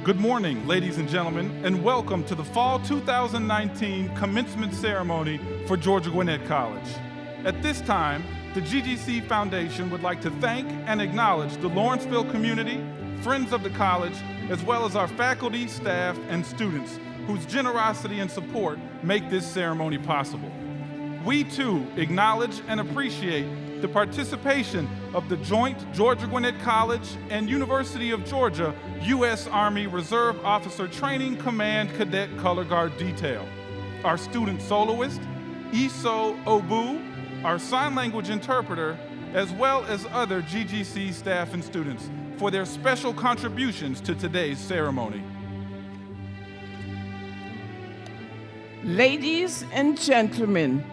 Good morning, ladies and gentlemen, and welcome to the Fall 2019 Commencement Ceremony for Georgia Gwinnett College. At this time, the GGC Foundation would like to thank and acknowledge the Lawrenceville community, friends of the college, as well as our faculty, staff, and students whose generosity and support make this ceremony possible. We too acknowledge and appreciate the participation of the joint Georgia Gwinnett College and University of Georgia U.S. Army Reserve Officer Training Command Cadet Color Guard Detail, our student soloist, Iso Obu, our sign language interpreter, as well as other GGC staff and students for their special contributions to today's ceremony. Ladies and gentlemen,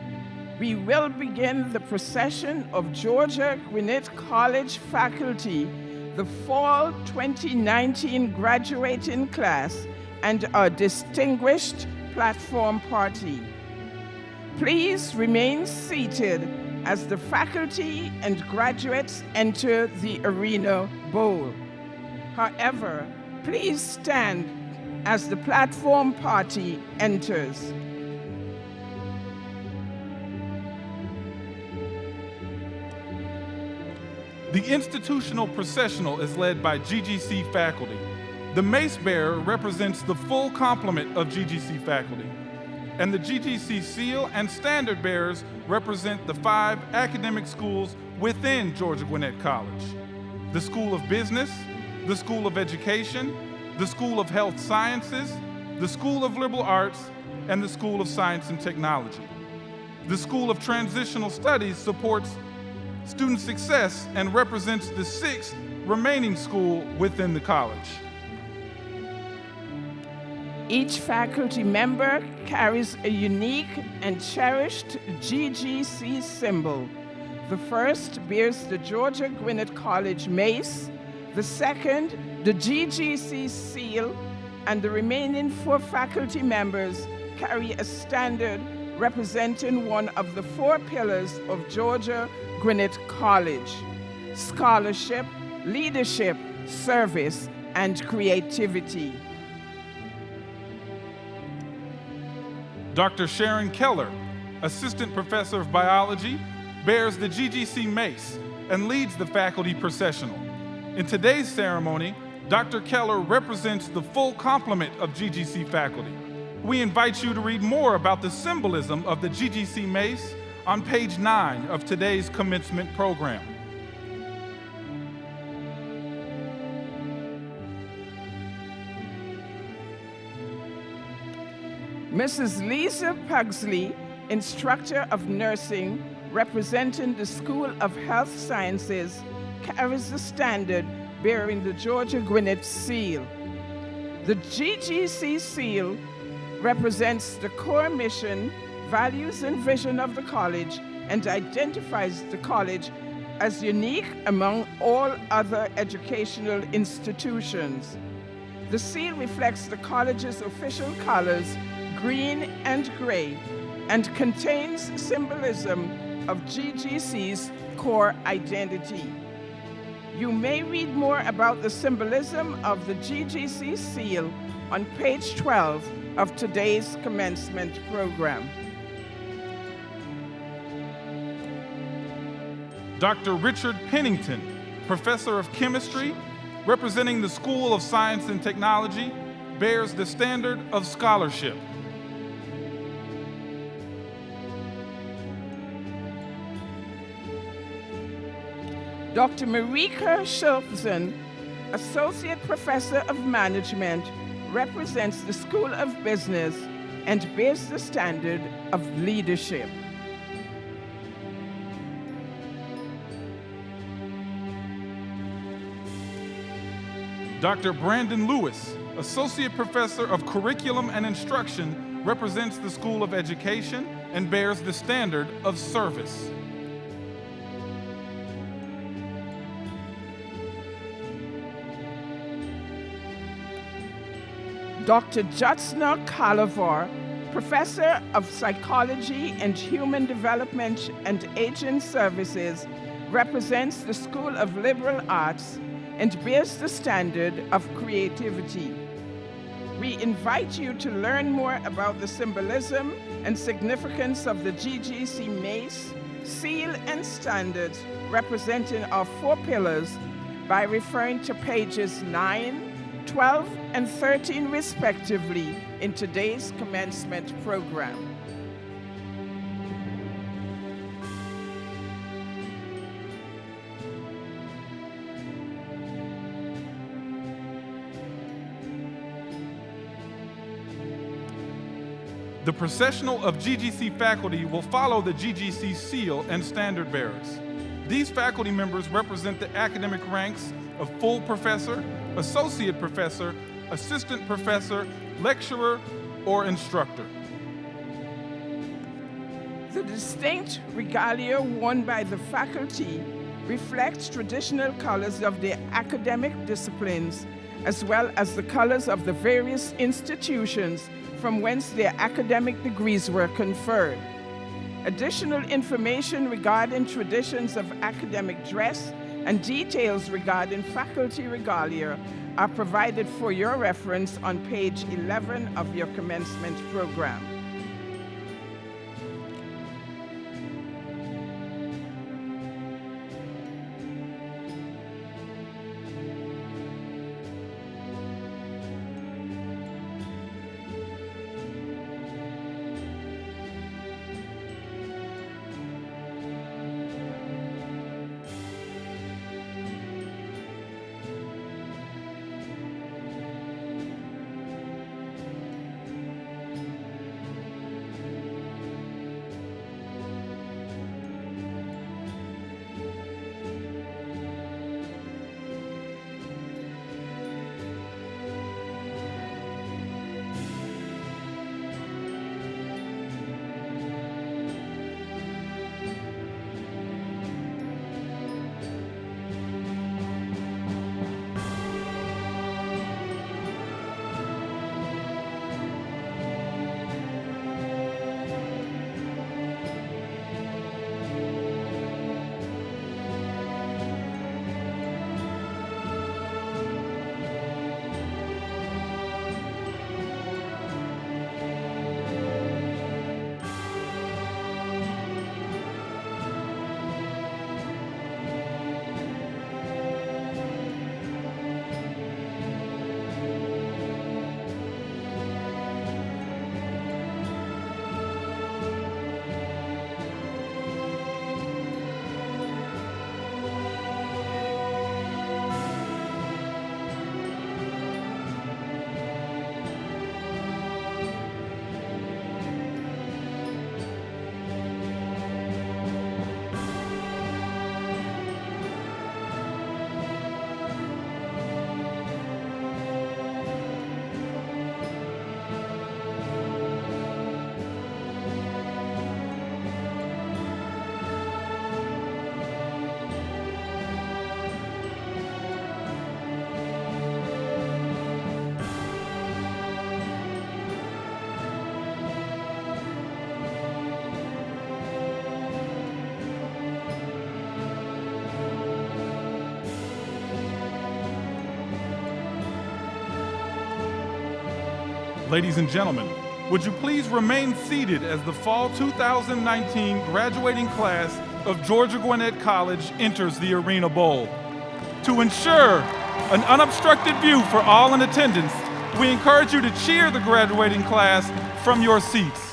we will begin the procession of Georgia Gwinnett College faculty, the Fall 2019 graduating class, and our distinguished platform party. Please remain seated as the faculty and graduates enter the arena bowl. However, please stand as the platform party enters. The institutional processional is led by GGC faculty. The mace bearer represents the full complement of GGC faculty. And the GGC seal and standard bearers represent the 5 academic schools within Georgia Gwinnett College: the School of Business, the School of Education, the School of Health Sciences, the School of Liberal Arts, and the School of Science and Technology. The School of Transitional Studies supports student success and represents the 6th remaining school within the college. Each faculty member carries a unique and cherished GGC symbol. The first bears the Georgia Gwinnett College mace, the second, the GGC seal, and the remaining 4 faculty members carry a standard representing one of the 4 pillars of Georgia Gwinnett College: scholarship, leadership, service, and creativity. Dr. Sharon Keller, Assistant Professor of Biology, bears the GGC mace and leads the faculty processional. In today's ceremony, Dr. Keller represents the full complement of GGC faculty. We invite you to read more about the symbolism of the GGC mace on page 9 of today's commencement program. Mrs. Lisa Pugsley, Instructor of Nursing, representing the School of Health Sciences, carries the standard bearing the Georgia Gwinnett seal. The GGC seal represents the core mission, values, and vision of the college and identifies the college as unique among all other educational institutions. The seal reflects the college's official colors, green and gray, and contains symbolism of GGC's core identity. You may read more about the symbolism of the GGC seal on page 12 of today's commencement program. Dr. Richard Pennington, Professor of Chemistry, representing the School of Science and Technology, bears the standard of scholarship. Dr. Marika Schulzen, Associate Professor of Management, represents the School of Business and bears the standard of leadership. Dr. Brandon Lewis, Associate Professor of Curriculum and Instruction, represents the School of Education and bears the standard of service. Dr. Jyotsna Kalavar, Professor of Psychology and Human Development and Aging Services, represents the School of Liberal Arts and bears the standard of creativity. We invite you to learn more about the symbolism and significance of the GGC mace, seal, and standards representing our 4 pillars by referring to pages 9, 12, and 13 respectively in today's commencement program. The processional of GGC faculty will follow the GGC seal and standard bearers. These faculty members represent the academic ranks of full professor, associate professor, assistant professor, lecturer, or instructor. The distinct regalia worn by the faculty reflects traditional colors of their academic disciplines, as well as the colors of the various institutions from whence their academic degrees were conferred. Additional information regarding traditions of academic dress and details regarding faculty regalia are provided for your reference on page 11 of your commencement program. Ladies and gentlemen, would you please remain seated as the fall 2019 graduating class of Georgia Gwinnett College enters the Arena Bowl. To ensure an unobstructed view for all in attendance, we encourage you to cheer the graduating class from your seats.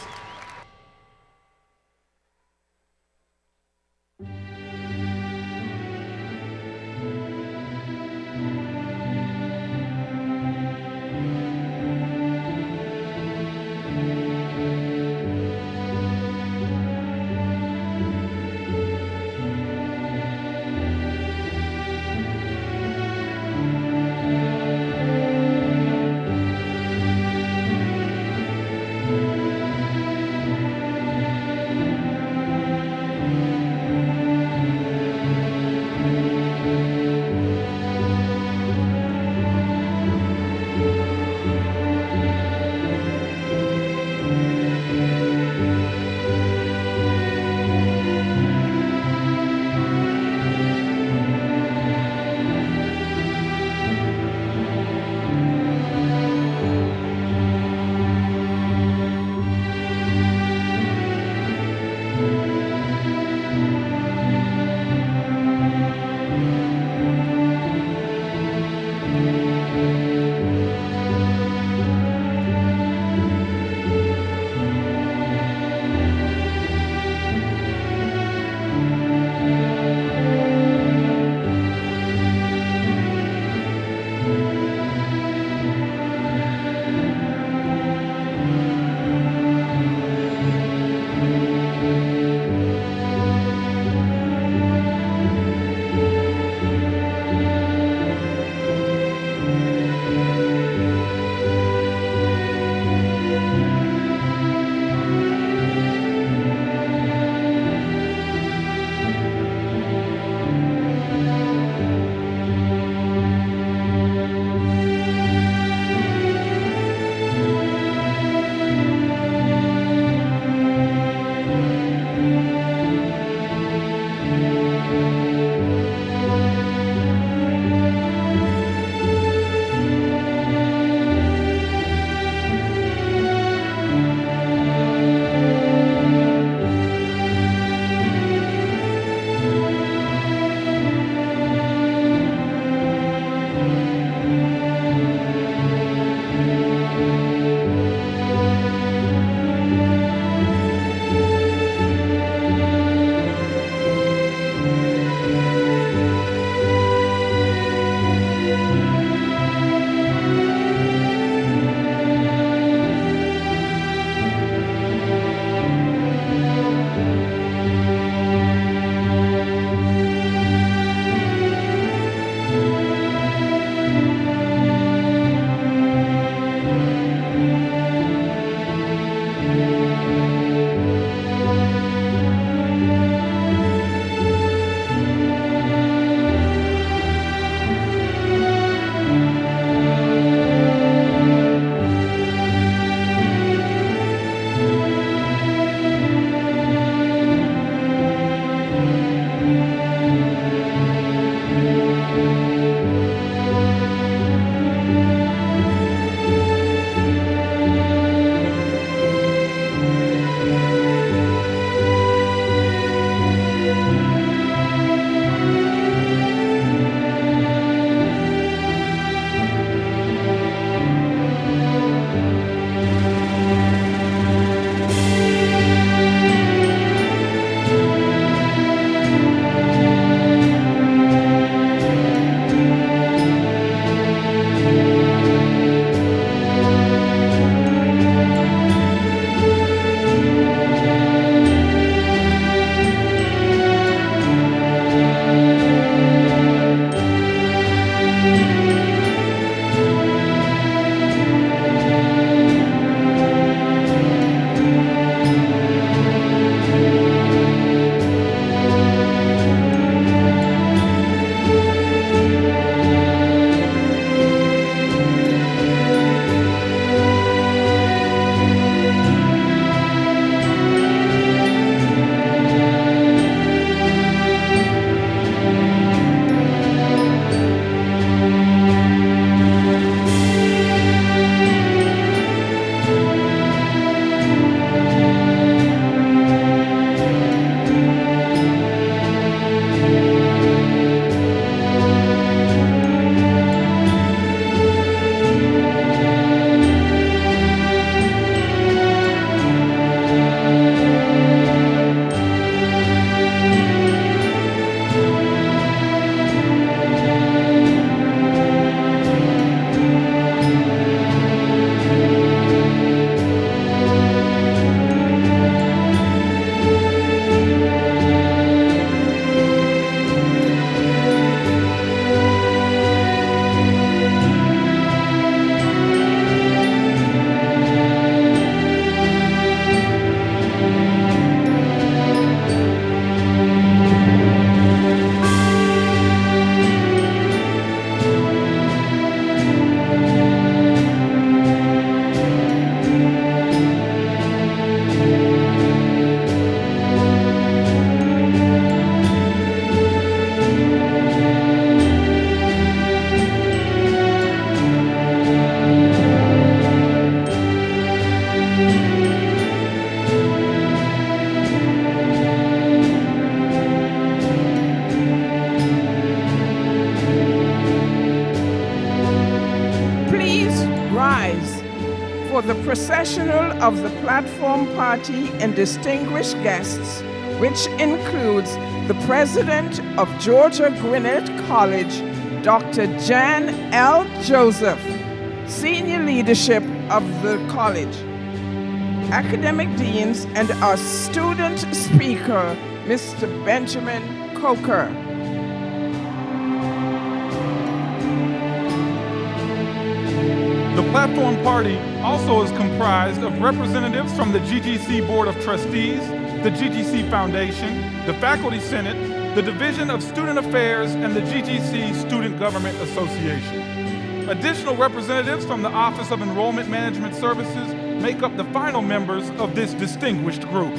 for the processional of the platform party and distinguished guests, which includes the President of Georgia Gwinnett College, Dr. Jan L. Joseph, senior leadership of the college, academic deans, and our student speaker, Mr. Benjamin Coker. The platform party also is comprised of representatives from the GGC Board of Trustees, the GGC Foundation, the Faculty Senate, the Division of Student Affairs, and the GGC Student Government Association. Additional representatives from the Office of Enrollment Management Services make up the final members of this distinguished group.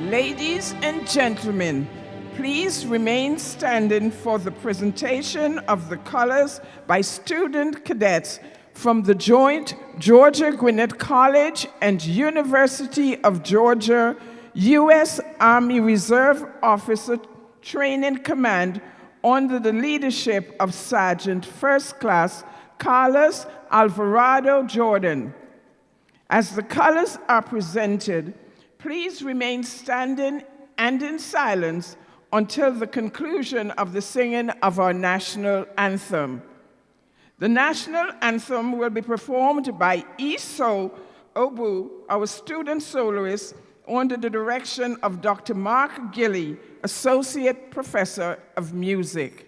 Ladies and gentlemen, please remain standing for the presentation of the colors by student cadets from the joint Georgia Gwinnett College and University of Georgia U.S. Army Reserve Officer Training Command under the leadership of Sergeant First Class Carlos Alvarado Jordan. As the colors are presented, please remain standing and in silence until the conclusion of the singing of our national anthem. The national anthem will be performed by Iso Obu, our student soloist, under the direction of Dr. Mark Gilly, Associate Professor of Music.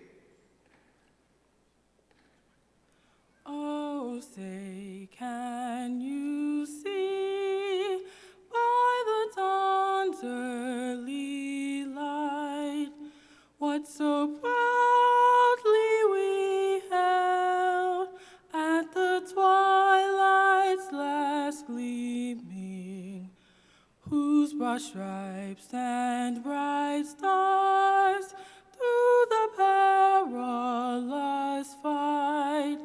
Oh, say, can you see by the dawn's early light what so proudly we held at the twilight's last gleaming, whose broad stripes and bright stars through the perilous fight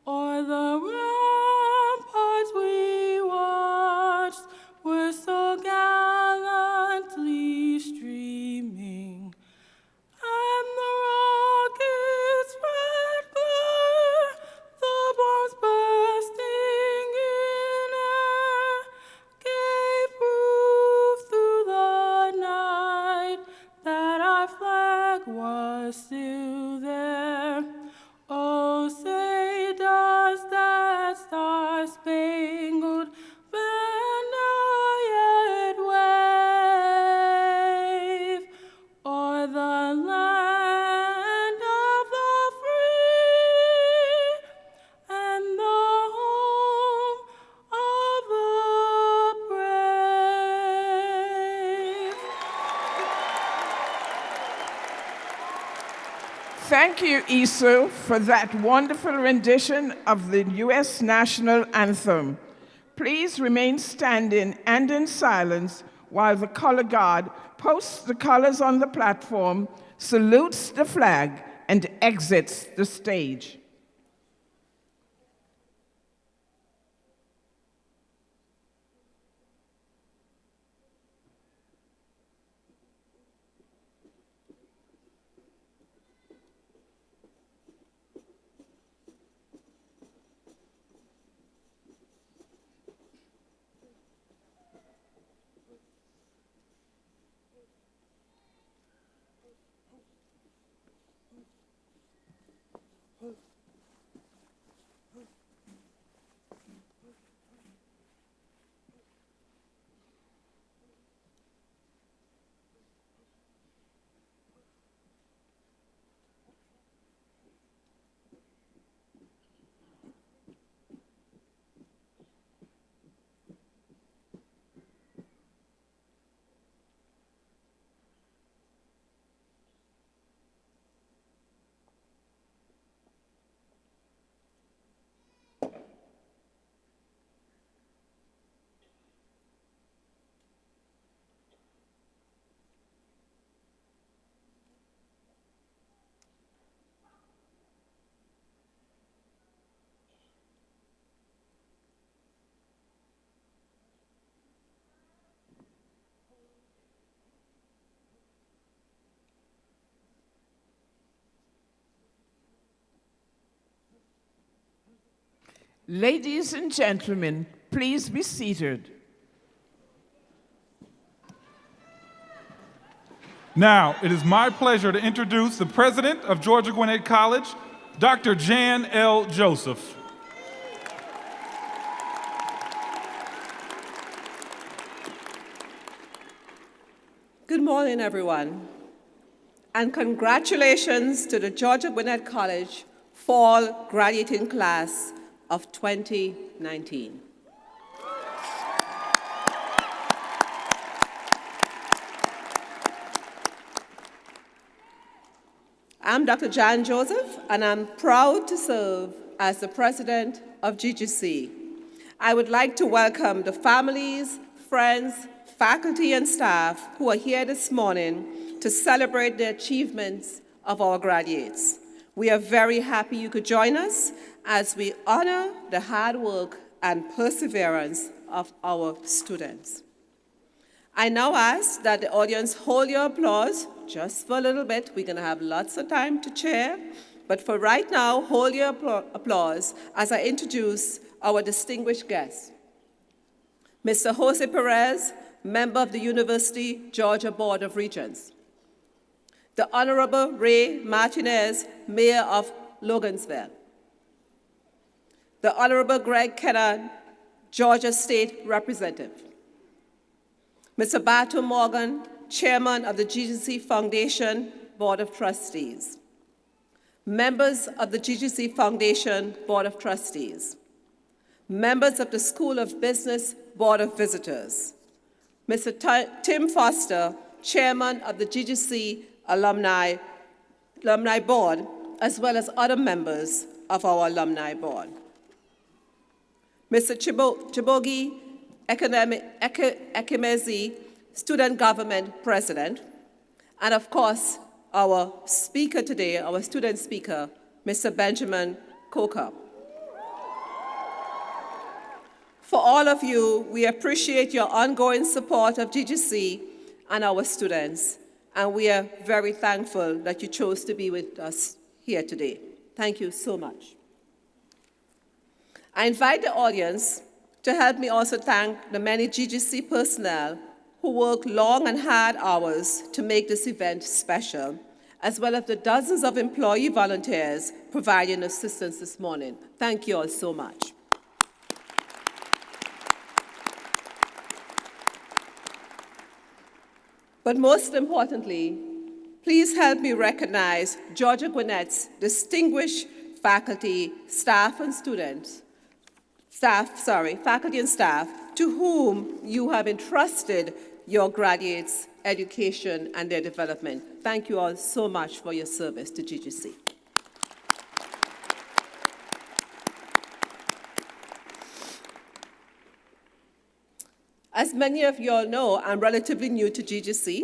o'er the ramparts we watched were so gallantly streaming, and the rocket's red glare, the bombs bursting in air, gave proof through the night that our flag was still there. Oh, say does that star-spangled banner yet wave o'er the land of the free and the home of the brave? Thank you, Isu, for that wonderful rendition of the U.S. national anthem. Please remain standing and in silence while the color guard posts the colors on the platform, salutes the flag, and exits the stage. Ladies and gentlemen, please be seated. Now, it is my pleasure to introduce the president of Georgia Gwinnett College, Dr. Jan L. Joseph. Good morning, everyone, and congratulations to the Georgia Gwinnett College Fall Graduating Class of 2019. I'm Dr. Jan Joseph, and I'm proud to serve as the president of GGC. I would like to welcome the families, friends, faculty, and staff who are here this morning to celebrate the achievements of our graduates. We are very happy you could join us as we honor the hard work and perseverance of our students. I now ask that the audience hold your applause just for a little bit. We're going to have lots of time to cheer, but for right now, hold your applause as I introduce our distinguished guests. Mr. Jose Perez, member of the University Georgia Board of Regents. The Honorable Ray Martinez, Mayor of Logansville. The Honorable Greg Kennard, Georgia State Representative. Mr. Bato Morgan, Chairman of the GGC Foundation Board of Trustees. Members of the GGC Foundation Board of Trustees. Members of the School of Business Board of Visitors. Mr. Tim Foster, Chairman of the GGC Alumni Board, as well as other members of our Alumni Board. Mr. Chibogi Ekemezi, Student Government President, and of course, our speaker today, our student speaker, Mr. Benjamin Coker. For all of you, we appreciate your ongoing support of GGC and our students, and we are very thankful that you chose to be with us here today. Thank you so much. I invite the audience to help me also thank the many GGC personnel who work long and hard hours to make this event special, as well as the dozens of employee volunteers providing assistance this morning. Thank you all so much. But most importantly, please help me recognize Georgia Gwinnett's distinguished faculty, faculty and staff, to whom you have entrusted your graduates' education and their development. Thank you all so much for your service to GGC. As many of you all know, I'm relatively new to GGC,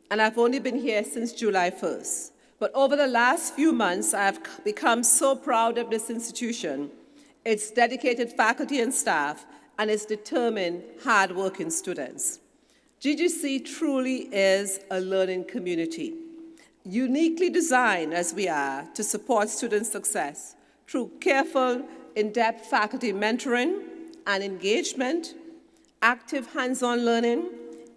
and I've only been here since July 1st. But over the last few months, I've become so proud of this institution, its dedicated faculty and staff, and its determined, hard-working students. GGC truly is a learning community, uniquely designed as we are to support student success through careful, in-depth faculty mentoring and engagement, active hands-on learning,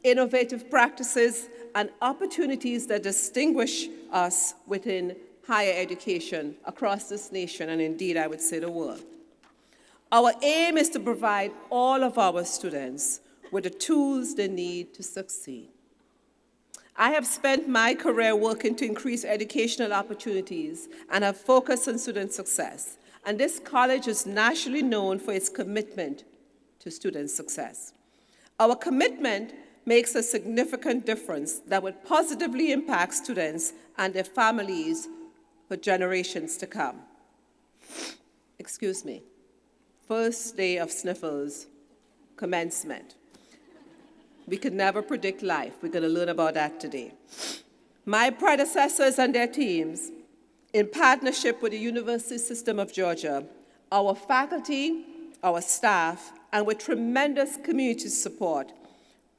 innovative practices, and opportunities that distinguish us within higher education across this nation, and indeed, I would say the world. Our aim is to provide all of our students with the tools they need to succeed. I have spent my career working to increase educational opportunities and have focused on student success, and this college is nationally known for its commitment to student success. Our commitment makes a significant difference that would positively impact students and their families for generations to come. Excuse me. First day of sniffles, commencement. We could never predict life. We're going to learn about that today. My predecessors and their teams, in partnership with the University System of Georgia, our faculty, our staff, and with tremendous community support,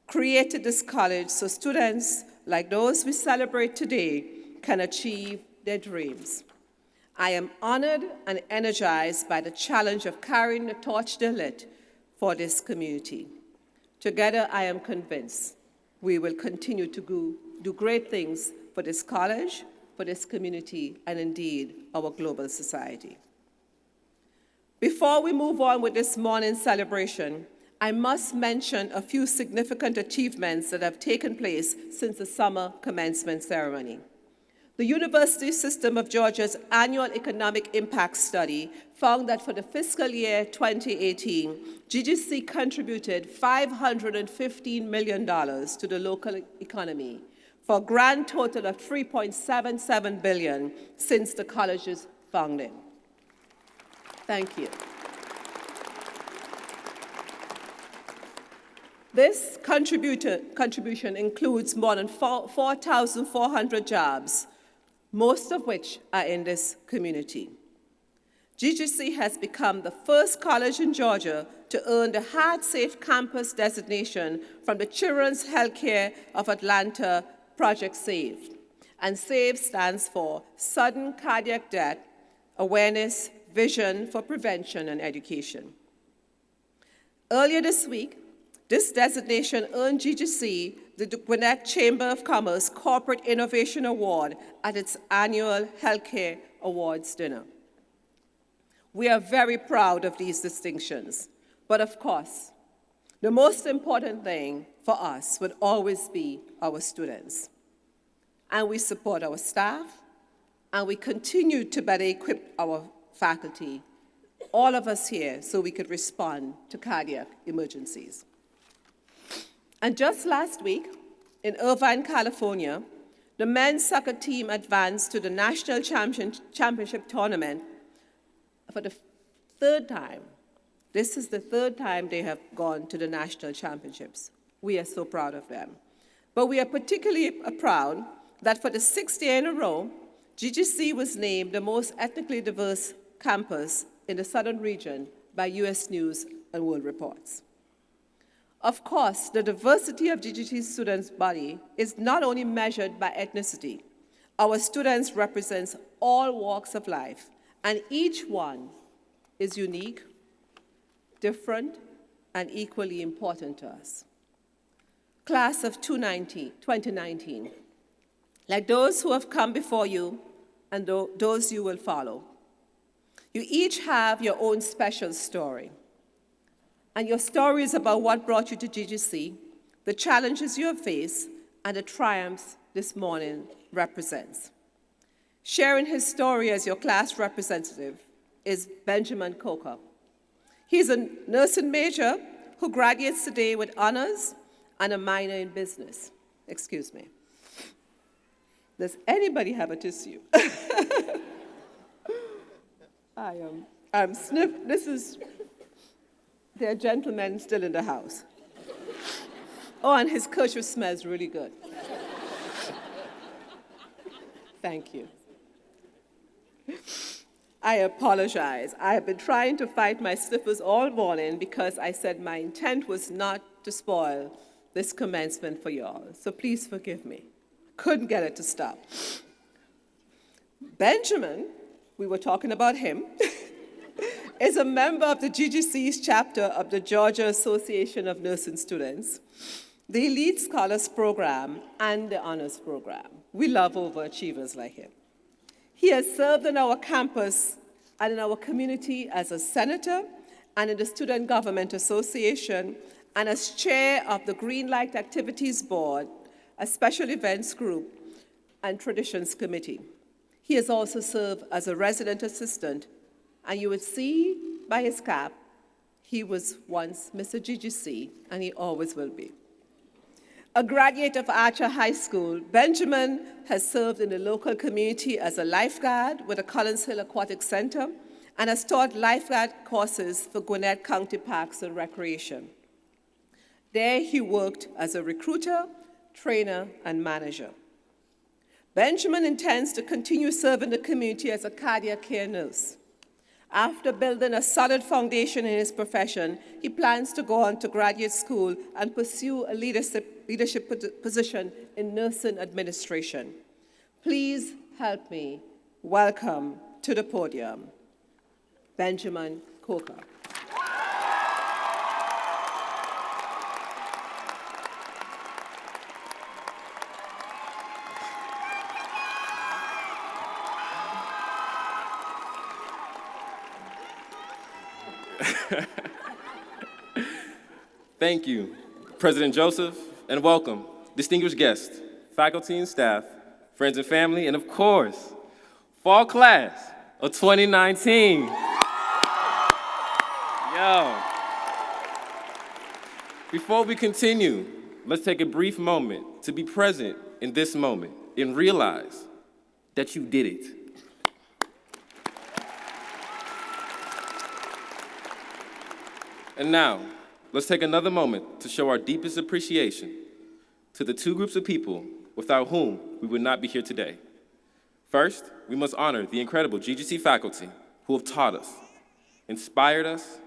created this college so students like those we celebrate today can achieve their dreams. I am honored and energized by the challenge of carrying the torch de lit for this community. Together, I am convinced we will continue to do great things for this college, for this community, and indeed, our global society. Before we move on with this morning's celebration, I must mention a few significant achievements that have taken place since the summer commencement ceremony. The University System of Georgia's annual economic impact study found that for the fiscal year 2018, GGC contributed $515 million to the local economy, for a grand total of $3.77 billion since the college's founding. Thank you. This contribution includes more than 4,400 jobs, most of which are in this community. GGC has become the first college in Georgia to earn the Heart Safe Campus designation from the Children's Healthcare of Atlanta Project SAVE. And SAVE stands for Sudden Cardiac Death Awareness, Vision for Prevention and Education. Earlier this week, this designation earned GGC the Gwinnett Chamber of Commerce Corporate Innovation Award at its annual Healthcare Awards dinner. We are very proud of these distinctions, but of course, the most important thing for us would always be our students. And we support our staff, and we continue to better equip our faculty, all of us here, so we could respond to cardiac emergencies. And just last week, in Irvine, California, the men's soccer team advanced to the national championship tournament for the third time. This is the third time they have gone to the national championships. We are so proud of them. But we are particularly proud that for the sixth year in a row, GGC was named the most ethnically diverse campus in the southern region by US News and World Reports. Of course, the diversity of GGC's students' body is not only measured by ethnicity. Our students represent all walks of life, and each one is unique, different, and equally important to us. Class of 2019, like those who have come before you and those you will follow, you each have your own special story. And your story is about what brought you to GGC, the challenges you have faced, and the triumphs this morning represents. Sharing his story as your class representative is Benjamin Coker. He's a nursing major who graduates today with honors and a minor in business. Excuse me. Does anybody have a tissue? I'm sniffing. There are gentlemen still in the house. Oh, and his kerchief smells really good. Thank you. I apologize. I have been trying to fight my sniffles all morning because I said my intent was not to spoil this commencement for y'all. So please forgive me. Couldn't get it to stop. Benjamin, we were talking about him, is a member of the GGC's chapter of the Georgia Association of Nursing Students, the Elite Scholars Program, and the Honors Program. We love overachievers like him. He has served on our campus and in our community as a senator and in the Student Government Association and as chair of the Greenlight Activities Board, a special events group, and traditions committee. He has also served as a resident assistant, and you would see by his cap, he was once Mr. GGC, and he always will be. A graduate of Archer High School, Benjamin has served in the local community as a lifeguard with the Collins Hill Aquatic Center and has taught lifeguard courses for Gwinnett County Parks and Recreation. There he worked as a recruiter, trainer, and manager. Benjamin intends to continue serving the community as a cardiac care nurse. After building a solid foundation in his profession, he plans to go on to graduate school and pursue a leadership position in nursing administration. Please help me welcome to the podium, Benjamin Coker. Thank you, President Joseph, and welcome, distinguished guests, faculty and staff, friends and family, and of course, fall class of 2019. Yo. Before we continue, let's take a brief moment to be present in this moment and realize that you did it. And now, let's take another moment to show our deepest appreciation to the two groups of people without whom we would not be here today. First, we must honor the incredible GGC faculty who have taught us, inspired us,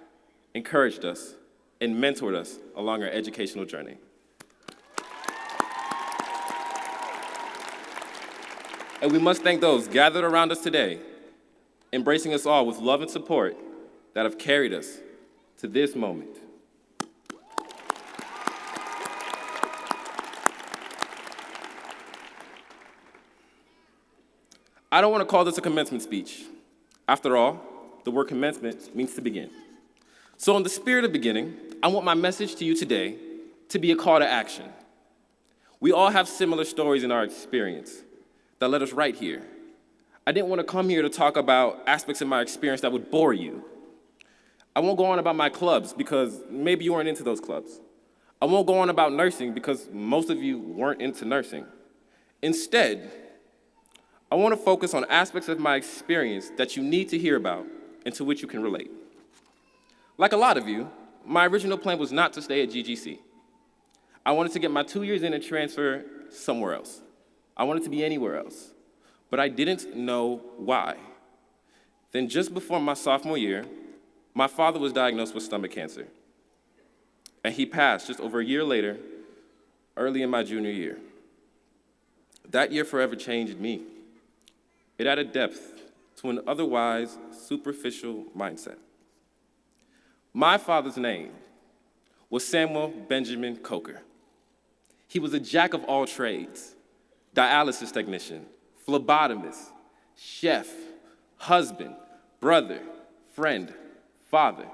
encouraged us, and mentored us along our educational journey. And we must thank those gathered around us today, embracing us all with love and support that have carried us to this moment. I don't want to call this a commencement speech. After all, the word commencement means to begin. So in the spirit of beginning, I want my message to you today to be a call to action. We all have similar stories in our experience that led us right here. I didn't want to come here to talk about aspects of my experience that would bore you. I won't go on about my clubs because maybe you weren't into those clubs. I won't go on about nursing because most of you weren't into nursing. Instead, I want to focus on aspects of my experience that you need to hear about and to which you can relate. Like a lot of you, my original plan was not to stay at GGC. I wanted to get my 2 years in and transfer somewhere else. I wanted to be anywhere else, but I didn't know why. Then just before my sophomore year, my father was diagnosed with stomach cancer, and he passed just over a year later, early in my junior year. That year forever changed me. It added depth to an otherwise superficial mindset. My father's name was Samuel Benjamin Coker. He was a jack of all trades, dialysis technician, phlebotomist, chef, husband, brother, friend, father,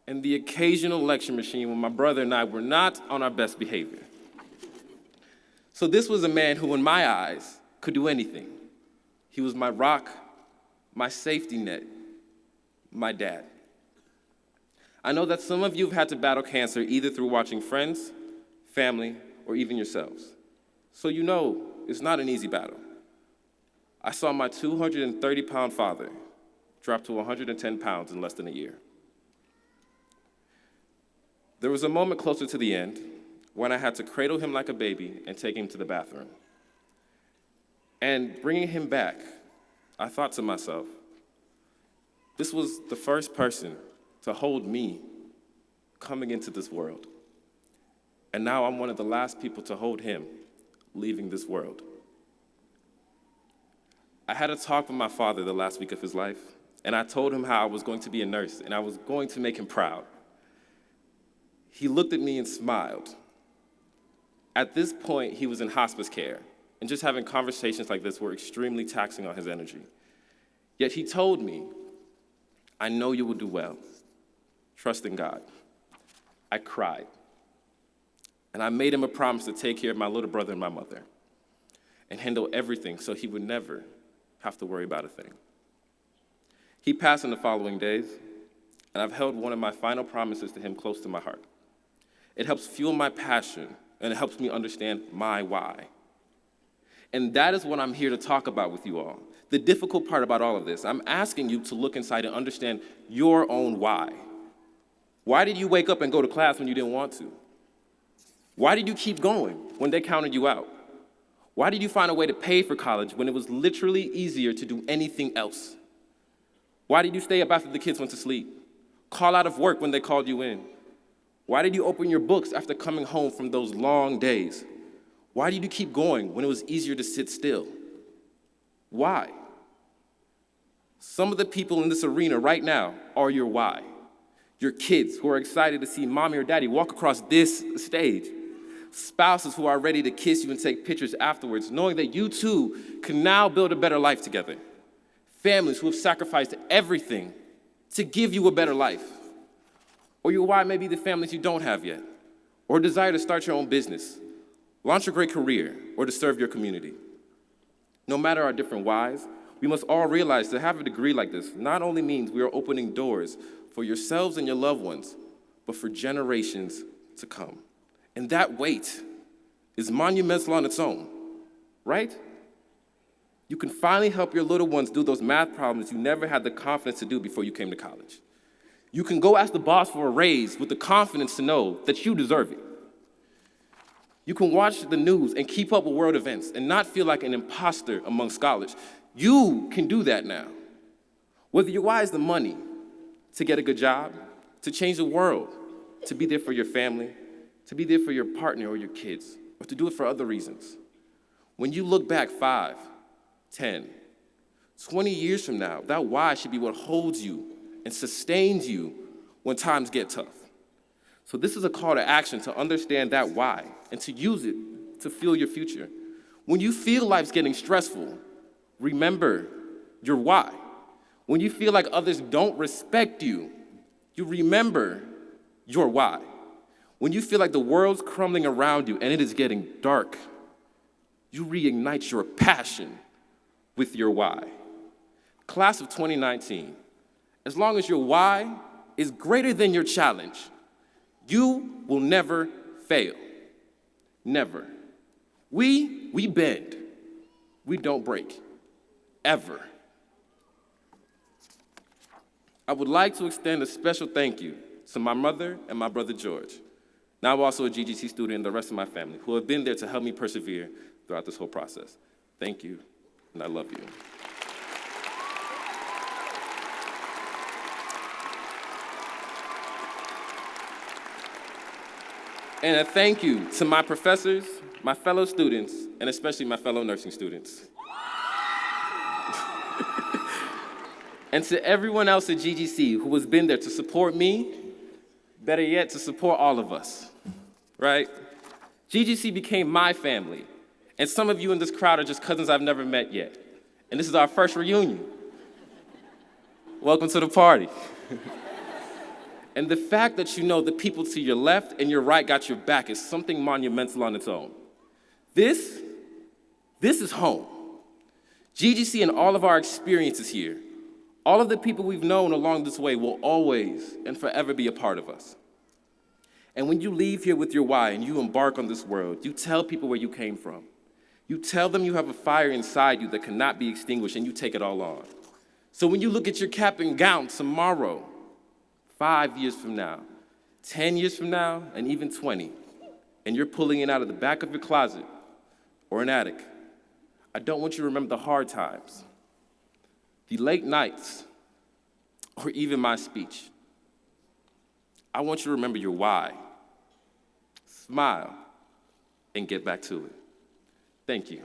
and the occasional lecture machine when my brother and I were not on our best behavior. So this was a man who, in my eyes, could do anything. He was my rock, my safety net, my dad. I know that some of you have had to battle cancer either through watching friends, family, or even yourselves. So you know it's not an easy battle. I saw my 230-pound father drop to 110 pounds in less than a year. There was a moment closer to the end when I had to cradle him like a baby and take him to the bathroom. And bringing him back, I thought to myself, this was the first person to hold me coming into this world. And now I'm one of the last people to hold him leaving this world. I had a talk with my father the last week of his life, and I told him how I was going to be a nurse and I was going to make him proud. He looked at me and smiled. At this point, he was in hospice care, and just having conversations like this were extremely taxing on his energy. Yet he told me, I know you will do well. Trust in God. I cried. And I made him a promise to take care of my little brother and my mother and handle everything so he would never have to worry about a thing. He passed in the following days, and I've held one of my final promises to him close to my heart. It helps fuel my passion, and it helps me understand my why. And that is what I'm here to talk about with you all. The difficult part about all of this, I'm asking you to look inside and understand your own why. Why did you wake up and go to class when you didn't want to? Why did you keep going when they counted you out? Why did you find a way to pay for college when it was literally easier to do anything else? Why did you stay up after the kids went to sleep? Call out of work when they called you in? Why did you open your books after coming home from those long days? Why did you keep going when it was easier to sit still? Why? Some of the people in this arena right now are your why. Your kids who are excited to see mommy or daddy walk across this stage. Spouses who are ready to kiss you and take pictures afterwards, knowing that you two can now build a better life together. Families who have sacrificed everything to give you a better life. Or your why may be the families you don't have yet, or a desire to start your own business, launch a great career, or to serve your community. No matter our different whys, we must all realize to have a degree like this not only means we are opening doors for yourselves and your loved ones, but for generations to come. And that weight is monumental on its own, right? You can finally help your little ones do those math problems you never had the confidence to do before you came to college. You can go ask the boss for a raise with the confidence to know that you deserve it. You can watch the news and keep up with world events and not feel like an imposter among scholars. You can do that now. Whether your why is the money, to get a good job, to change the world, to be there for your family, to be there for your partner or your kids, or to do it for other reasons. When you look back 5, 10, 20 years from now, that why should be what holds you and sustains you when times get tough. So this is a call to action to understand that why and to use it to fuel your future. When you feel life's getting stressful, remember your why. When you feel like others don't respect you, you remember your why. When you feel like the world's crumbling around you and it is getting dark, you reignite your passion with your why. Class of 2019, as long as your why is greater than your challenge, you will never fail. Never. We bend. We don't break. Ever. I would like to extend a special thank you to my mother and my brother George, now also a GGC student, and the rest of my family, who have been there to help me persevere throughout this whole process. Thank you, and I love you. And a thank you to my professors, my fellow students, and especially my fellow nursing students. And to everyone else at GGC who has been there to support me, better yet, to support all of us, right? GGC became my family, and some of you in this crowd are just cousins I've never met yet. And this is our first reunion. Welcome to the party. And the fact that you know the people to your left and your right got your back is something monumental on its own. This is home. GGC and all of our experiences here, all of the people we've known along this way will always and forever be a part of us. And when you leave here with your why and you embark on this world, you tell people where you came from. You tell them you have a fire inside you that cannot be extinguished, and you take it all on. So when you look at your cap and gown tomorrow, 5 years from now, 10 years from now, and even 20, and you're pulling it out of the back of your closet or an attic, I don't want you to remember the hard times, the late nights, or even my speech. I want you to remember your why. Smile and get back to it. Thank you.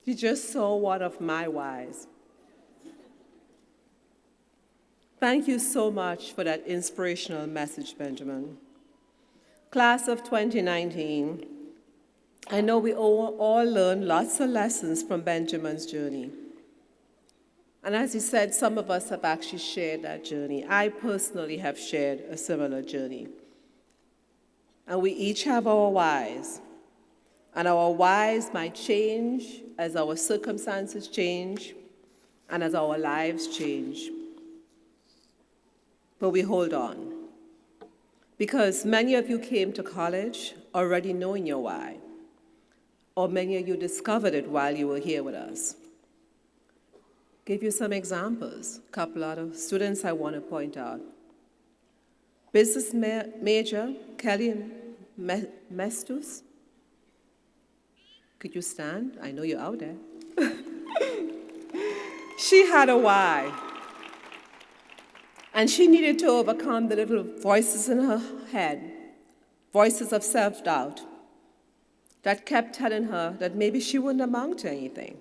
You just saw one of my whys. Thank you so much for that inspirational message, Benjamin. Class of 2019, I know we all learned lots of lessons from Benjamin's journey. And as he said, some of us have actually shared that journey. I personally have shared a similar journey. And we each have our whys. And our whys might change as our circumstances change and as our lives change. But we hold on. Because many of you came to college already knowing your why. Or many of you discovered it while you were here with us. Give you some examples. A couple of students I want to point out. Business major, Kelly Mestus. Could you stand? I know you're out there. She had a why. And she needed to overcome the little voices in her head, voices of self-doubt, that kept telling her that maybe she wouldn't amount to anything,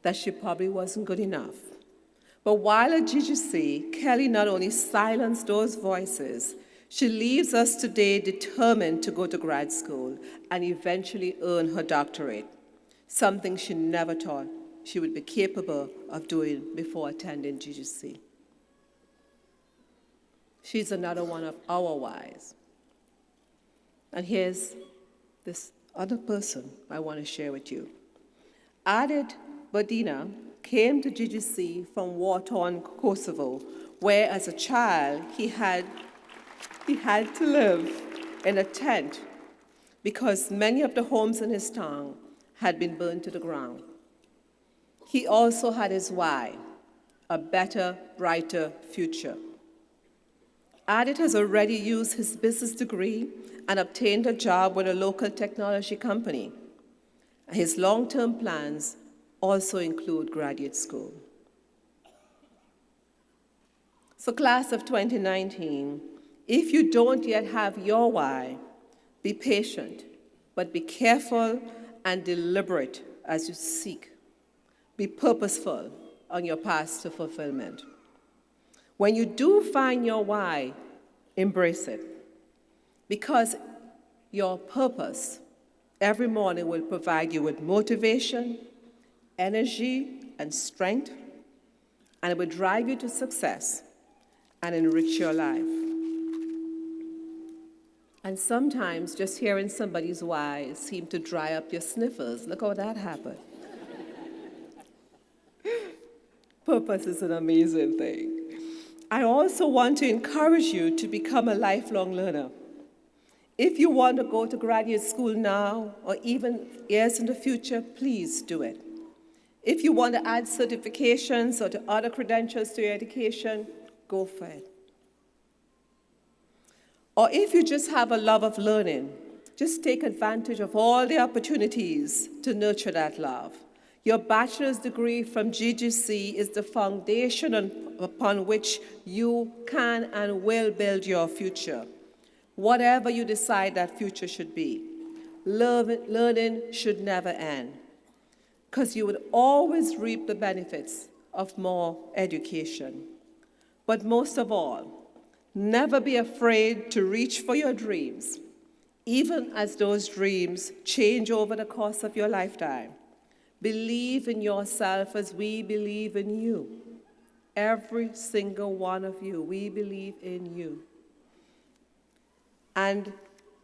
that she probably wasn't good enough. But while at GGC, Kelly not only silenced those voices, she leaves us today determined to go to grad school and eventually earn her doctorate, something she never thought she would be capable of doing before attending GGC. She's another one of our whys. And here's this other person I want to share with you. Adit Badina came to GGC from war-torn Kosovo, where as a child he had to live in a tent because many of the homes in his town had been burned to the ground. He also had his why, a better, brighter future. Adit has already used his business degree and obtained a job with a local technology company. His long-term plans also include graduate school. So class of 2019, if you don't yet have your why, be patient, but be careful and deliberate as you seek. Be purposeful on your path to fulfillment. When you do find your why, embrace it, because your purpose every morning will provide you with motivation, energy, and strength, and it will drive you to success and enrich your life. And sometimes just hearing somebody's why seems to dry up your sniffers. Look how that happened. Purpose is an amazing thing. I also want to encourage you to become a lifelong learner. If you want to go to graduate school now or even years in the future, please do it. If you want to add certifications or to other credentials to your education, go for it. Or if you just have a love of learning, just take advantage of all the opportunities to nurture that love. Your bachelor's degree from GGC is the foundation upon which you can and will build your future, whatever you decide that future should be. Learning should never end, because you would always reap the benefits of more education. But most of all, never be afraid to reach for your dreams, even as those dreams change over the course of your lifetime. Believe in yourself as we believe in you. Every single one of you, we believe in you. And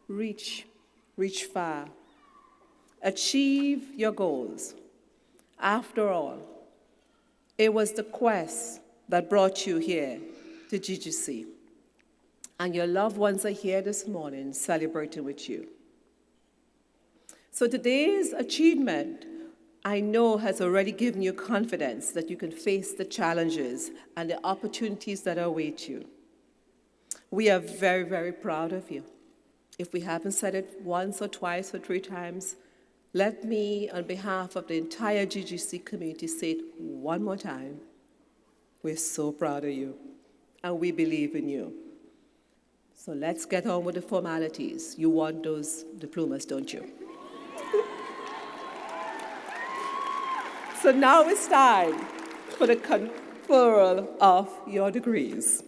reach far. Achieve your goals. After all, it was the quest that brought you here to GGC. And your loved ones are here this morning celebrating with you. So today's achievement, I know, has already given you confidence that you can face the challenges and the opportunities that await you. We are very, very proud of you. If we haven't said it once or twice or 3 times, let me, on behalf of the entire GGC community, say it one more time. We're so proud of you, and we believe in you. So let's get on with the formalities. You want those diplomas, don't you? So now it's time for the conferral of your degrees.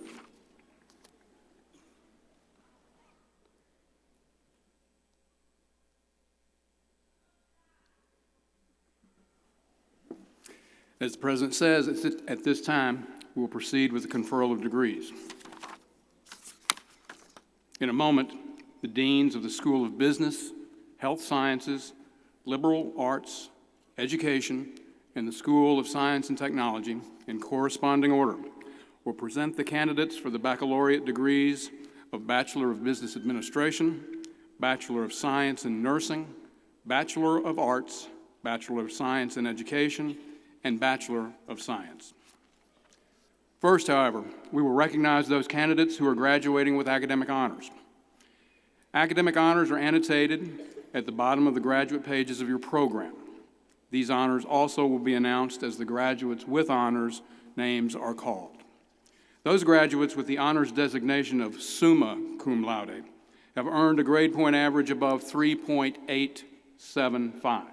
As the President says, at this time, we will proceed with the conferral of degrees. In a moment, the deans of the School of Business, Health Sciences, Liberal Arts, Education, and the School of Science and Technology, in corresponding order, will present the candidates for the baccalaureate degrees of Bachelor of Business Administration, Bachelor of Science in Nursing, Bachelor of Arts, Bachelor of Science in Education, and Bachelor of Science. First, however, we will recognize those candidates who are graduating with academic honors. Academic honors are annotated at the bottom of the graduate pages of your program. These honors also will be announced as the graduates with honors names are called. Those graduates with the honors designation of summa cum laude have earned a grade point average above 3.875.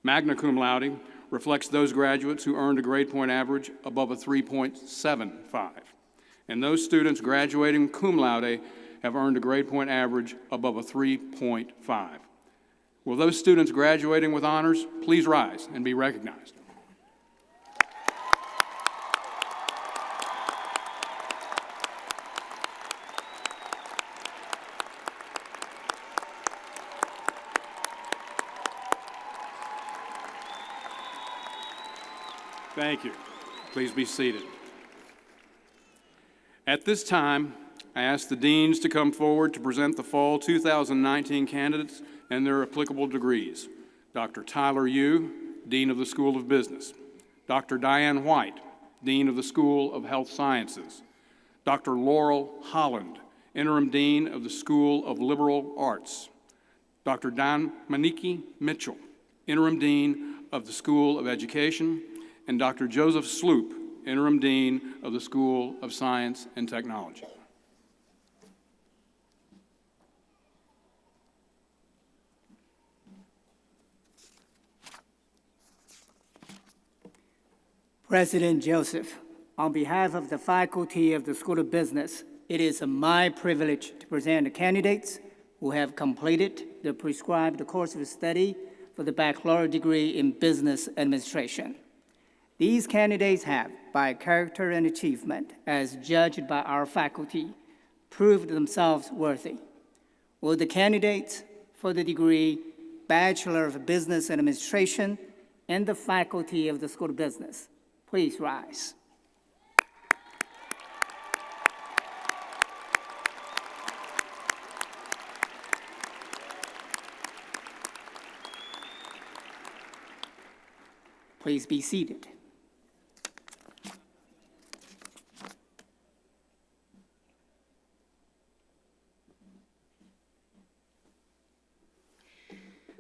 Magna cum laude reflects those graduates who earned a grade point average above a 3.75. And those students graduating cum laude have earned a grade point average above a 3.5. Will those students graduating with honors please rise and be recognized? Thank you. Please be seated. At this time, I ask the deans to come forward to present the fall 2019 candidates and their applicable degrees. Dr. Tyler Yu, Dean of the School of Business. Dr. Diane White, Dean of the School of Health Sciences. Dr. Laurel Holland, Interim Dean of the School of Liberal Arts. Dr. Dominique Mitchell, Interim Dean of the School of Education, and Dr. Joseph Sloop, Interim Dean of the School of Science and Technology. President Joseph, on behalf of the faculty of the School of Business, it is my privilege to present the candidates who have completed the prescribed course of study for the baccalaureate degree in business administration. These candidates have, by character and achievement, as judged by our faculty, proved themselves worthy. Will the candidates for the degree Bachelor of Business Administration and the faculty of the School of Business please rise? Please be seated.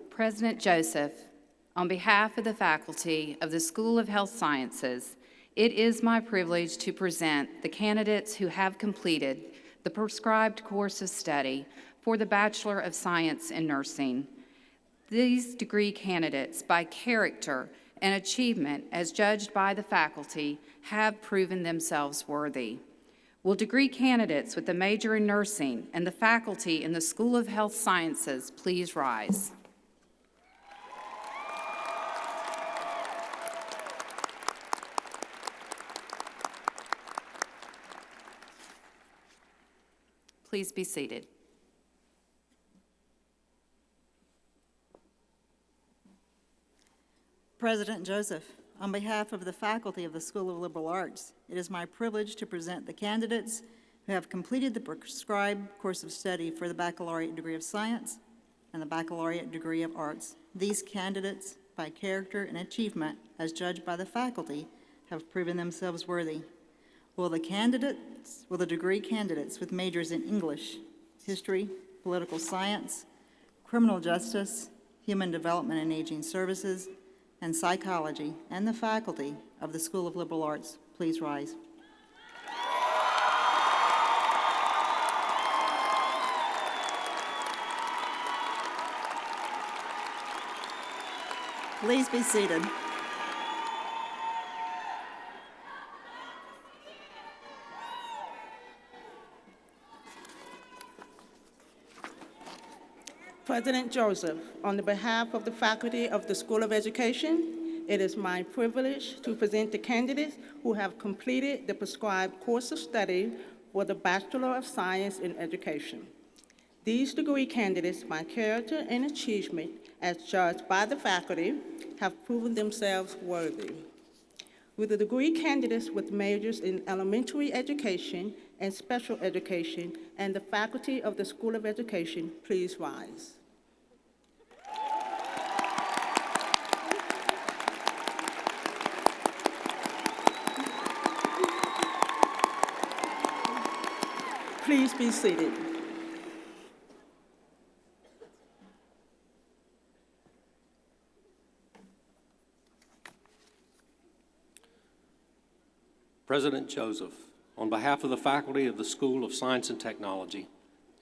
President Joseph, on behalf of the faculty of the School of Health Sciences, it is my privilege to present the candidates who have completed the prescribed course of study for the Bachelor of Science in Nursing. These degree candidates, by character and achievement as judged by the faculty, have proven themselves worthy. Will degree candidates with a major in nursing and the faculty in the School of Health Sciences please rise? Please be seated. President Joseph, on behalf of the faculty of the School of Liberal Arts, it is my privilege to present the candidates who have completed the prescribed course of study for the baccalaureate degree of science and the baccalaureate degree of arts. These candidates, by character and achievement, as judged by the faculty, have proven themselves worthy. Will the degree candidates with majors in English, history, political science, criminal justice, human development and aging services, and psychology, and the faculty of the School of Liberal Arts please rise? Please be seated. President Joseph, on the behalf of the faculty of the School of Education, it is my privilege to present the candidates who have completed the prescribed course of study for the Bachelor of Science in Education. These degree candidates, by character and achievement, as judged by the faculty, have proven themselves worthy. Will the degree candidates with majors in elementary education and special education and the faculty of the School of Education please rise? Please be seated. President Joseph, on behalf of the faculty of the School of Science and Technology,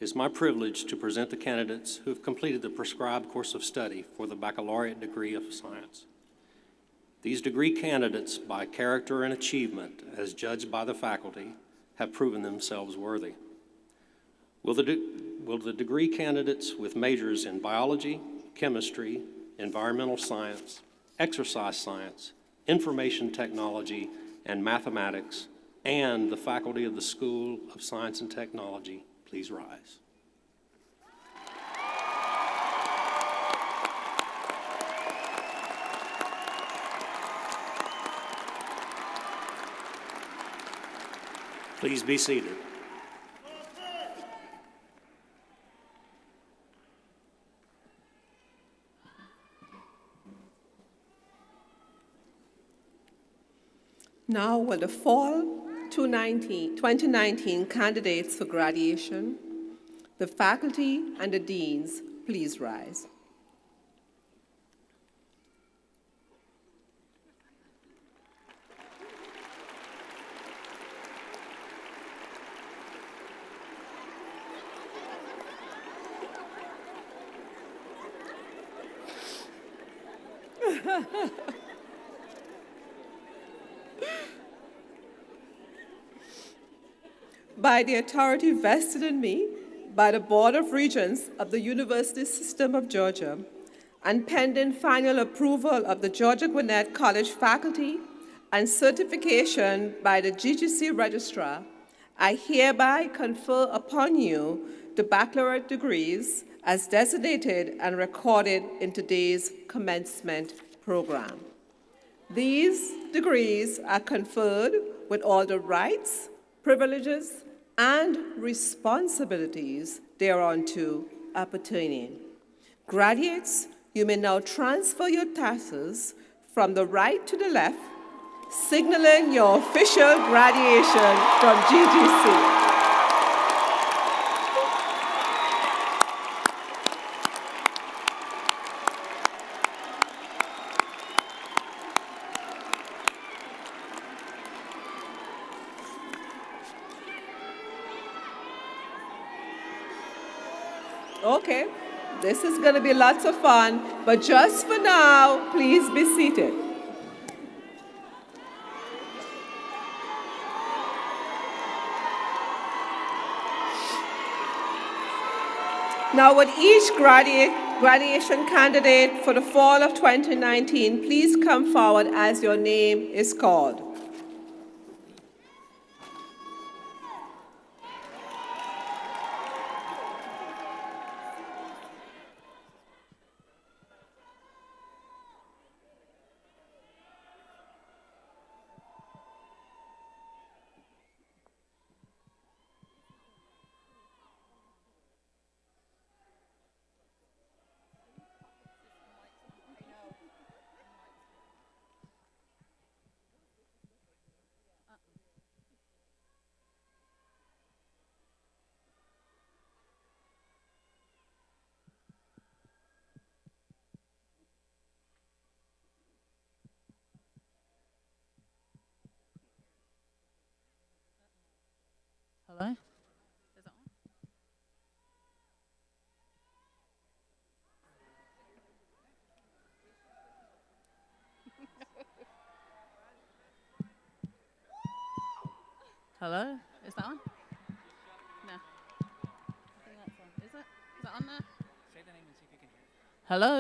it is my privilege to present the candidates who have completed the prescribed course of study for the baccalaureate degree of science. These degree candidates, by character and achievement, as judged by the faculty, have proven themselves worthy. Will the degree candidates with majors in biology, chemistry, environmental science, exercise science, information technology, and mathematics, and the faculty of the School of Science and Technology, please rise. Please be seated. Now, will the fall 2019 candidates for graduation, the faculty and the deans, please rise. By the authority vested in me by the Board of Regents of the University System of Georgia, and pending final approval of the Georgia Gwinnett College faculty and certification by the GGC Registrar, I hereby confer upon you the baccalaureate degrees as designated and recorded in today's commencement program. These degrees are conferred with all the rights, privileges, and responsibilities thereunto appertaining. Graduates, you may now transfer your tassels from the right to the left, signaling your official graduation from GGC. Okay, this is going to be lots of fun, but just for now, please be seated. Now, would each graduation candidate for the fall of 2019 please come forward as your name is called? Hello? Is it on? Hello? Is that on? No. I think that's on. Is it? Is that on there? Say the name and see if you can hear it. Hello?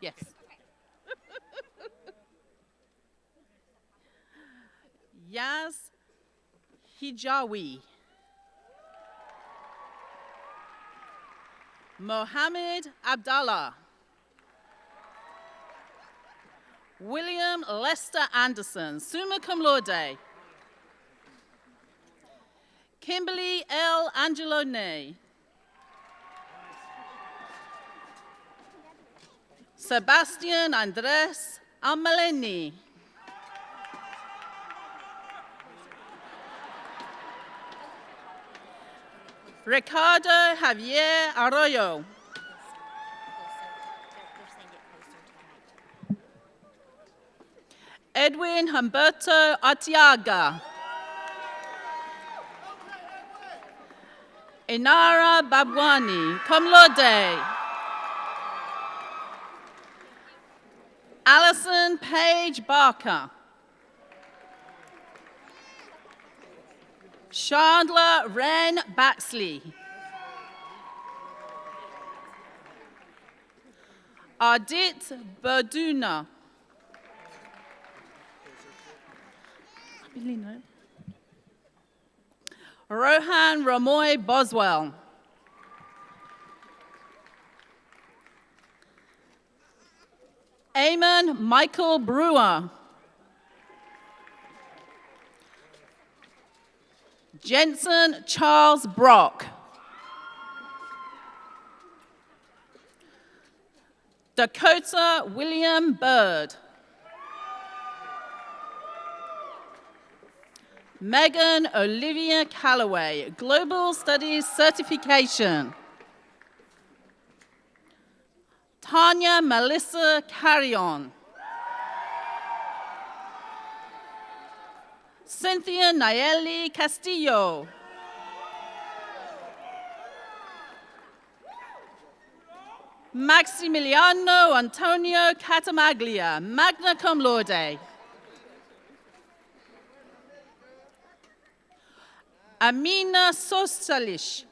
Yes. Yaz Hijawi. Mohammed Abdallah. William Lester Anderson, summa cum laude. Kimberly L. Angelone. Sebastian Andres Amaleni. Ricardo Javier Arroyo. Edwin Humberto Artiaga. Inara Babwani, cum laude. Alison Page Barker. Chandler Wren Baxley. Ardit Berduna. Rohan Ramoy Boswell. Eamon Michael Brewer. Jensen Charles Brock. Dakota William Bird. Megan Olivia Calloway, Global Studies Certification. Tanya Melissa Carrion. Cynthia Nayeli Castillo. Maximiliano Antonio Catamaglia, magna cum laude. Amina Sosalish.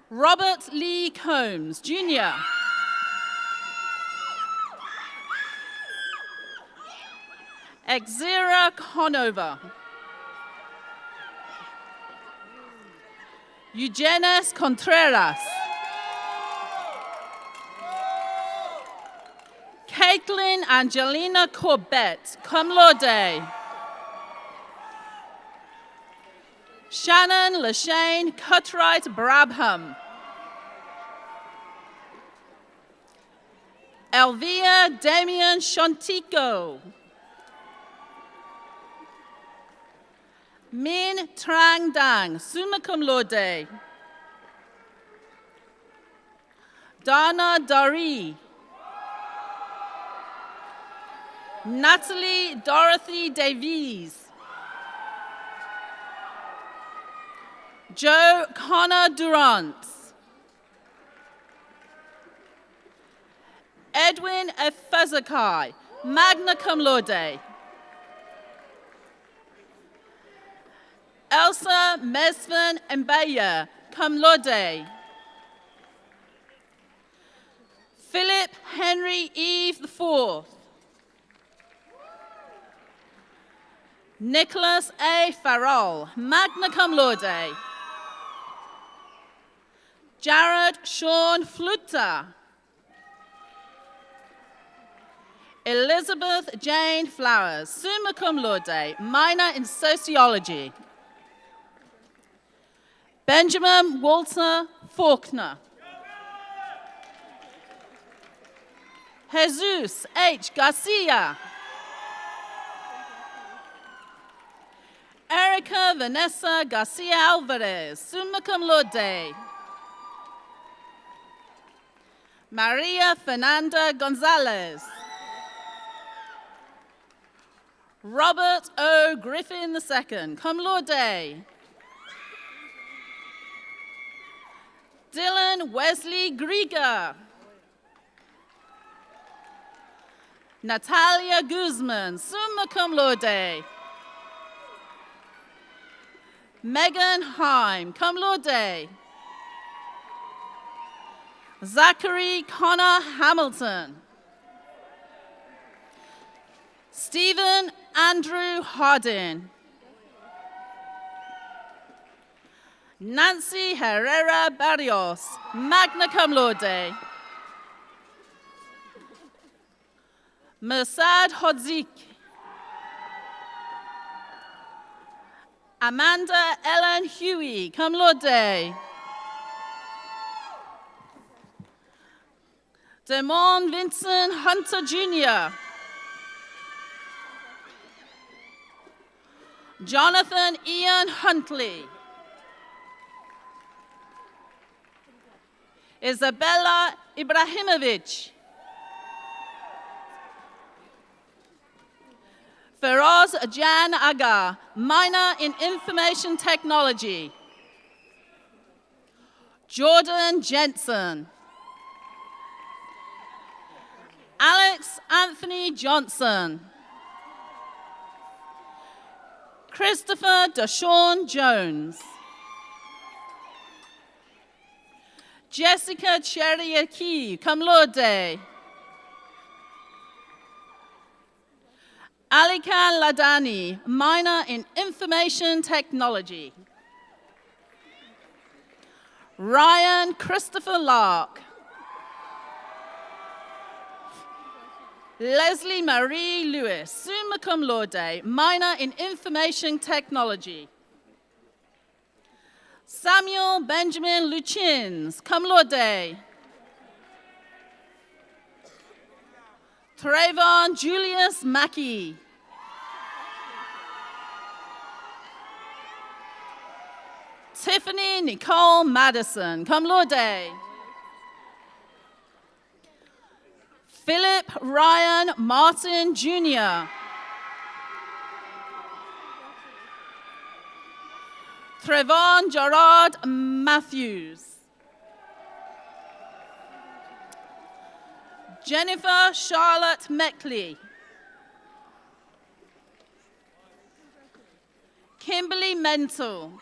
Robert Lee Combs, Jr. Exira Conover. Eugenes Contreras. Caitlin Angelina Corbett, cum laude. Shannon Lashane Cutright Brabham. Elvia Damian Shontico. Min Trang Dang, summa cum laude. Donna Dari. Natalie Dorothy Davies. Joe Connor Durant. Edwin Efezakai, magna cum laude. Elsa Mesvin Mbaya, cum laude. Philip Henry Eve IV. Nicholas A. Farrell, magna cum laude. Jared Sean Fluta. Elizabeth Jane Flowers, summa cum laude, minor in sociology. Benjamin Walter Faulkner. Jesus H. Garcia. Erica Vanessa Garcia Alvarez, summa cum laude. Maria Fernanda Gonzalez. Robert O. Griffin II, cum laude. Dylan Wesley Grieger. Natalia Guzman, summa cum laude. Megan Heim, cum laude. Zachary Connor Hamilton. Stephen Andrew Hardin. Nancy Herrera Barrios, magna cum laude. Mersad Hodzik. Amanda Ellen Huey, cum laude. Damon Vincent Hunter Jr. Jonathan Ian Huntley. Isabella Ibrahimovic. Feroz Jan Aga, minor in Information Technology. Jordan Jensen. Alex Anthony Johnson. Christopher Deshawn Jones. Jessica Cheriaki, cum laude. Alikan Ladani, minor in Information Technology. Ryan Christopher Lark. Leslie Marie Lewis, summa cum laude, minor in Information Technology. Samuel Benjamin Luchins, cum laude. Trayvon Julius Mackey. Tiffany Nicole Madison, cum laude. Philip Ryan Martin Jr. Trevon Gerard Matthews. Jennifer Charlotte Meckley. Kimberly Mental.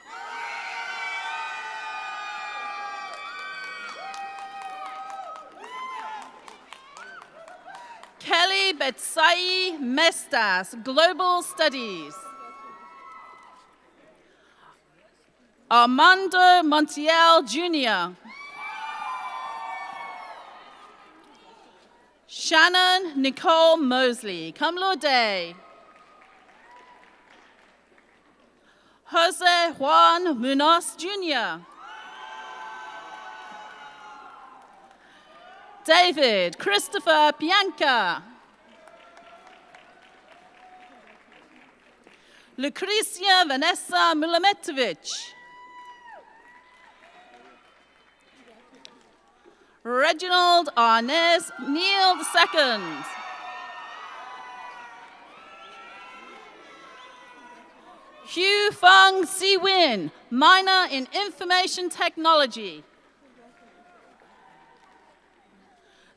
Kelly Betsai Mestas, Global Studies. Armando Montiel Jr. Shannon Nicole Mosley, cum laude. Jose Juan Munoz Jr. David Christopher Pianca. Lucrecia Vanessa Mulametovich. Reginald Arnez Neal II. Hugh Feng Si Win, minor in Information Technology.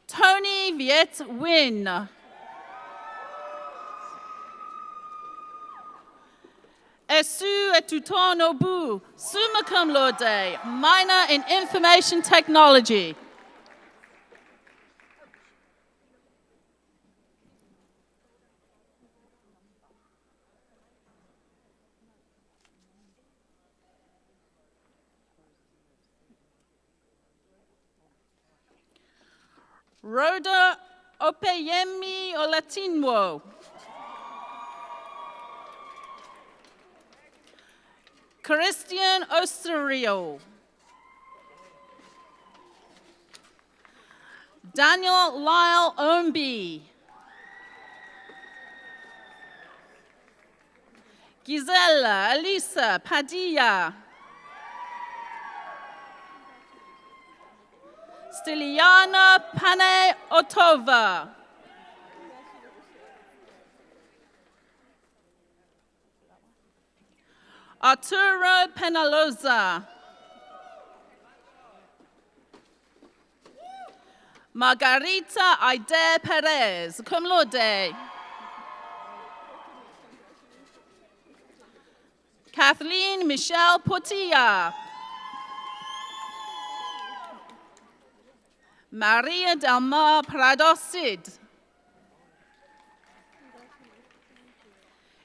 Tony Viet Win. Esu Etuton Obu, summa cum laude, minor in Information Technology. Rhoda Opeyemi Olatinwo. Christian Osterio. Daniel Lyle Ombi. Gisela Elisa Padilla. Stiliana Pane Otova. Arturo Penaloza. Margarita Aide Perez, cum laude. Kathleen Michelle Portilla. Maria Del Mar Prado Cid.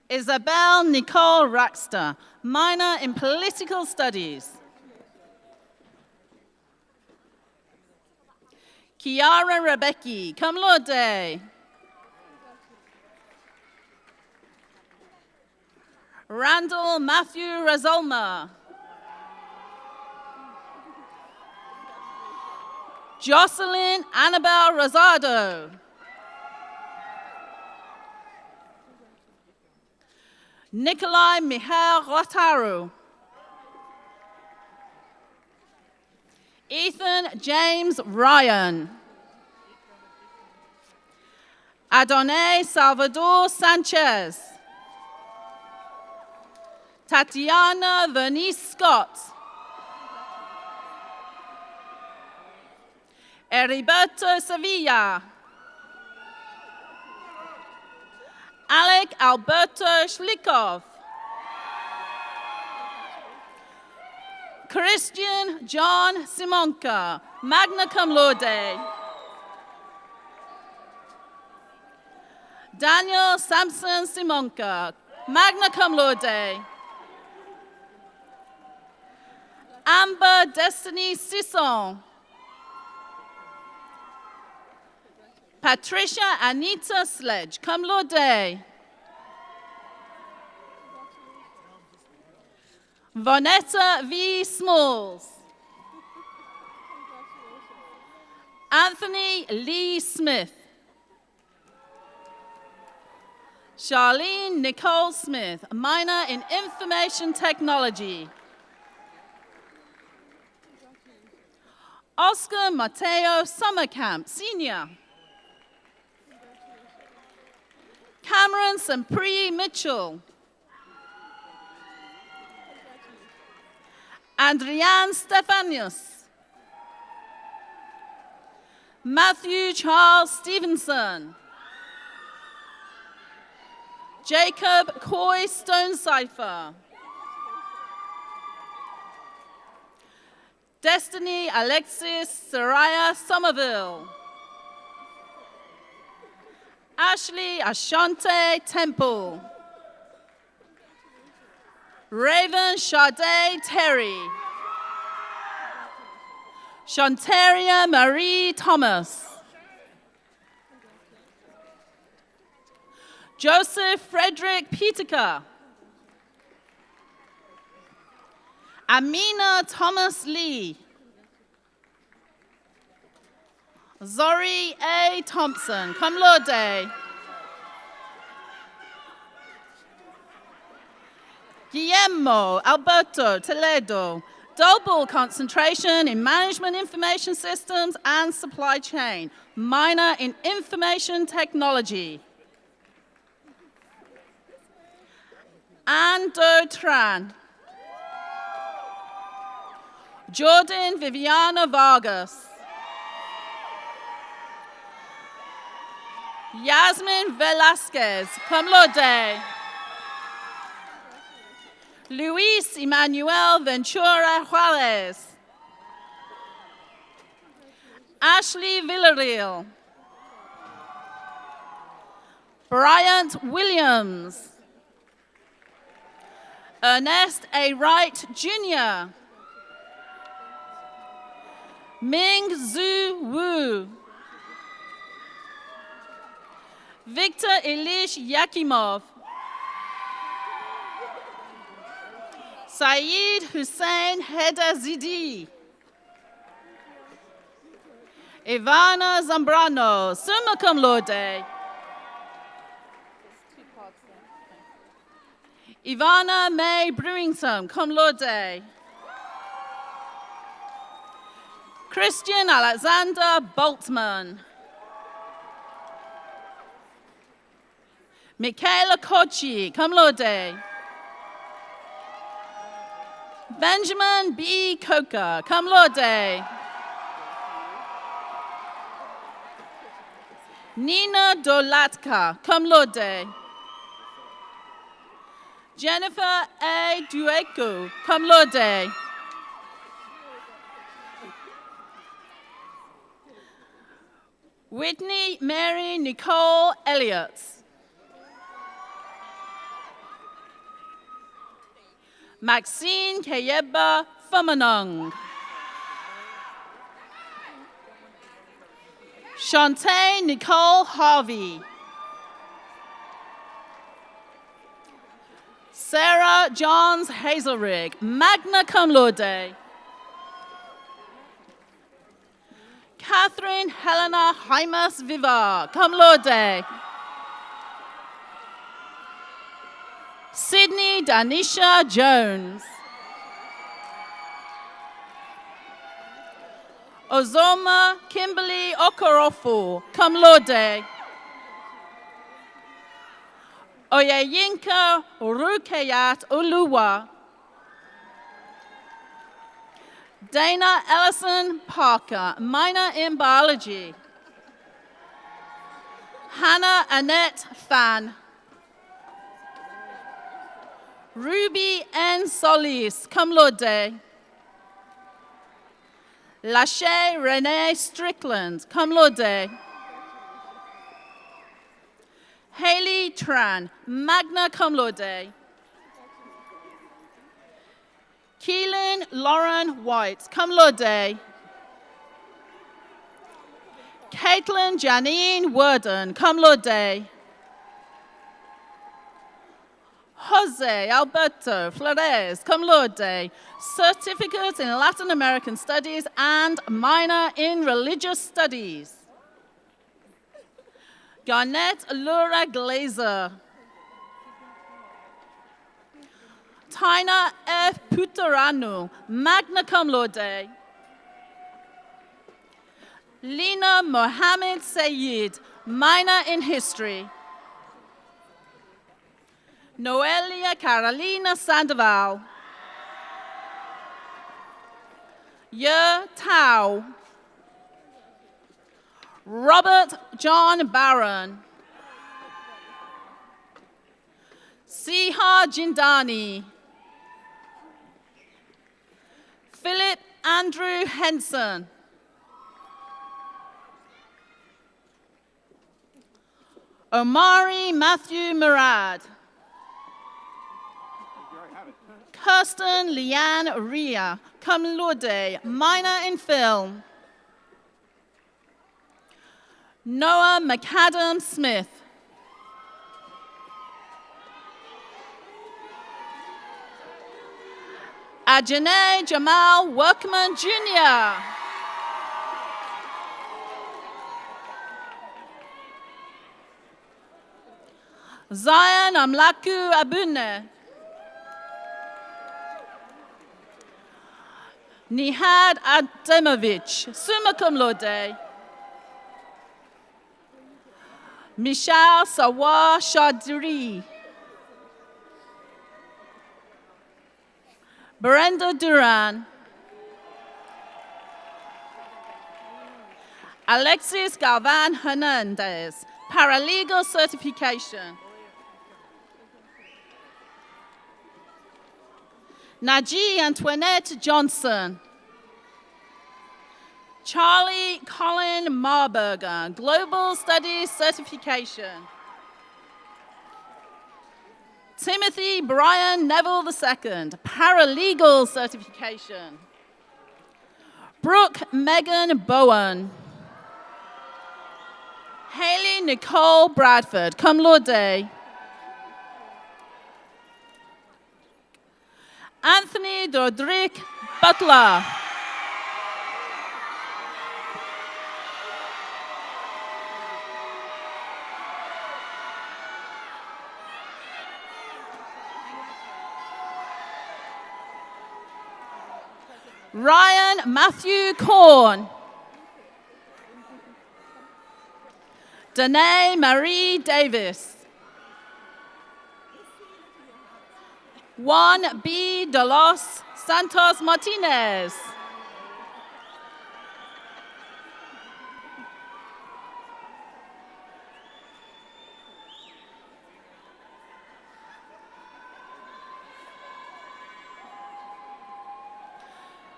Isabel Nicole Raxter, minor in Political Studies. Kiara Rebecca, cum laude. Randall Matthew Razolma. Jocelyn Annabelle Rosado. Nikolai Mihail Rotaru. Ethan James Ryan. Adonai Salvador Sanchez. Tatiana Vernice Scott. Heriberto Sevilla. Alec Alberto Schlikov. Christian John Simonka, magna cum laude. Daniel Samson Simonka, magna cum laude. Amber Destiny Sisson. Patricia Anita Sledge, cum laude. Vonetta V. Smalls. Anthony Lee Smith. Charlene Nicole Smith, minor in Information Technology. Oscar Mateo Summercamp, senior. Cameron Sampri Mitchell. Adrian Stephanius. Matthew Charles Stevenson. Jacob Coy Stonecipher. Destiny Alexis Soraya Somerville. Ashley Ashante Temple. Raven Sade Terry. Shantaria Marie Thomas. Joseph Frederick Peterka. Amina Thomas Lee. Zori A. Thompson, cum laude. Guillermo Alberto Toledo, double concentration in Management Information Systems and Supply Chain, minor in Information Technology. Anne Do Tran. Jordan Viviana Vargas. Yasmin Velasquez, cum laude. Luis Emmanuel Ventura Juarez. Ashley Villarreal. Bryant Williams. Ernest A. Wright, Jr. Ming Zhu Wu. Victor Elish Yakimov. Saeed Hussein Hedazidi. Ivana Zambrano, summa cum laude. Ivana May Brewington, cum laude. Christian Alexander Boltman. Michaela Kochi, cum laude. Benjamin B. Coker, cum laude. Nina Dolatka, cum laude. Jennifer A. Dueco, cum laude. Whitney Mary Nicole Elliott. Maxine Kayeba Fumanung. Shantae Nicole Harvey. Sarah Johns Hazelrig, magna cum laude. Catherine Helena Jaimas Vivar, cum laude. Sydney Danisha Jones. Ozoma Kimberly Okorofu, cum laude. Oyeyinka Rukayat Uluwa. Dana Ellison Parker, minor in biology. Hannah Annette Fan. Ruby N. Solis, cum laude. Lachey Renee Strickland, cum laude. Haley Tran, magna cum laude. Keelan Lauren White, cum laude. Caitlin Janine Worden, cum laude. Jose Alberto Flores, cum laude. Certificate in Latin American Studies and minor in Religious Studies. Garnett Laura Glazer. Tina F. Putaranu, magna cum laude. Lina Mohammed Sayed, minor in history. Noelia Carolina Sandoval. Ye Tao. Robert John Barron. Siha Jindani. Philip Andrew Henson. Omari Matthew Murad. Kirsten Leanne Ria, cum laude, minor in film. Noah McAdam Smith. Ajane Jamal Workman Jr. Zion Amlaku Abune. Nihad Ademovich, summa cum laude. Michelle Sawa Chaudhry. Brenda Duran. Alexis Galvan Hernandez, paralegal certification. Najee Antoinette Johnson. Charlie Colin Marburger, Global Studies Certification. Timothy Brian Neville II, Paralegal Certification. Brooke Megan Bowen. Haley Nicole Bradford, cum laude. Anthony Dodrick Butler. Ryan Matthew Korn. Danae Marie Davis. Juan B. De Los Santos Martinez.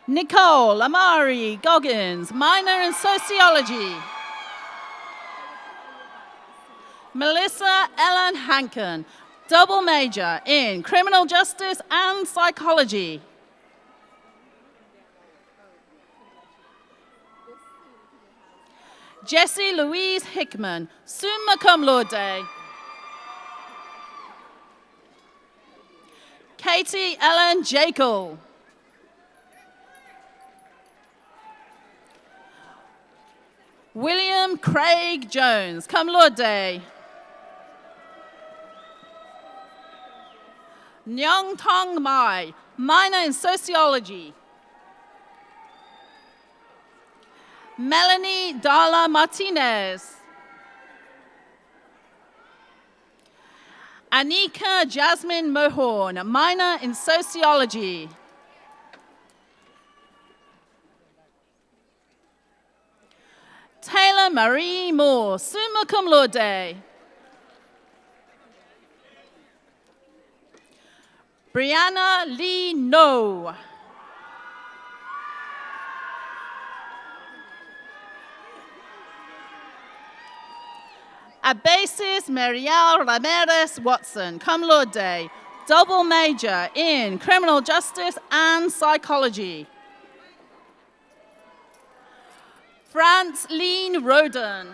Nicole Amari Goggins, minor in sociology. Melissa Ellen Hankin, double major in criminal justice and psychology. Jessie Louise Hickman, summa cum laude. Katie Ellen Jekyll. William Craig Jones, cum laude. Nyong Tong Mai, minor in sociology. Melanie Darla Martinez. Anika Jasmine Mohorn, minor in sociology. Taylor Marie Moore, summa cum laude. Brianna Lee No. Abasis Marielle Ramirez Watson, cum laude, double major in criminal justice and psychology. France Lean Roden.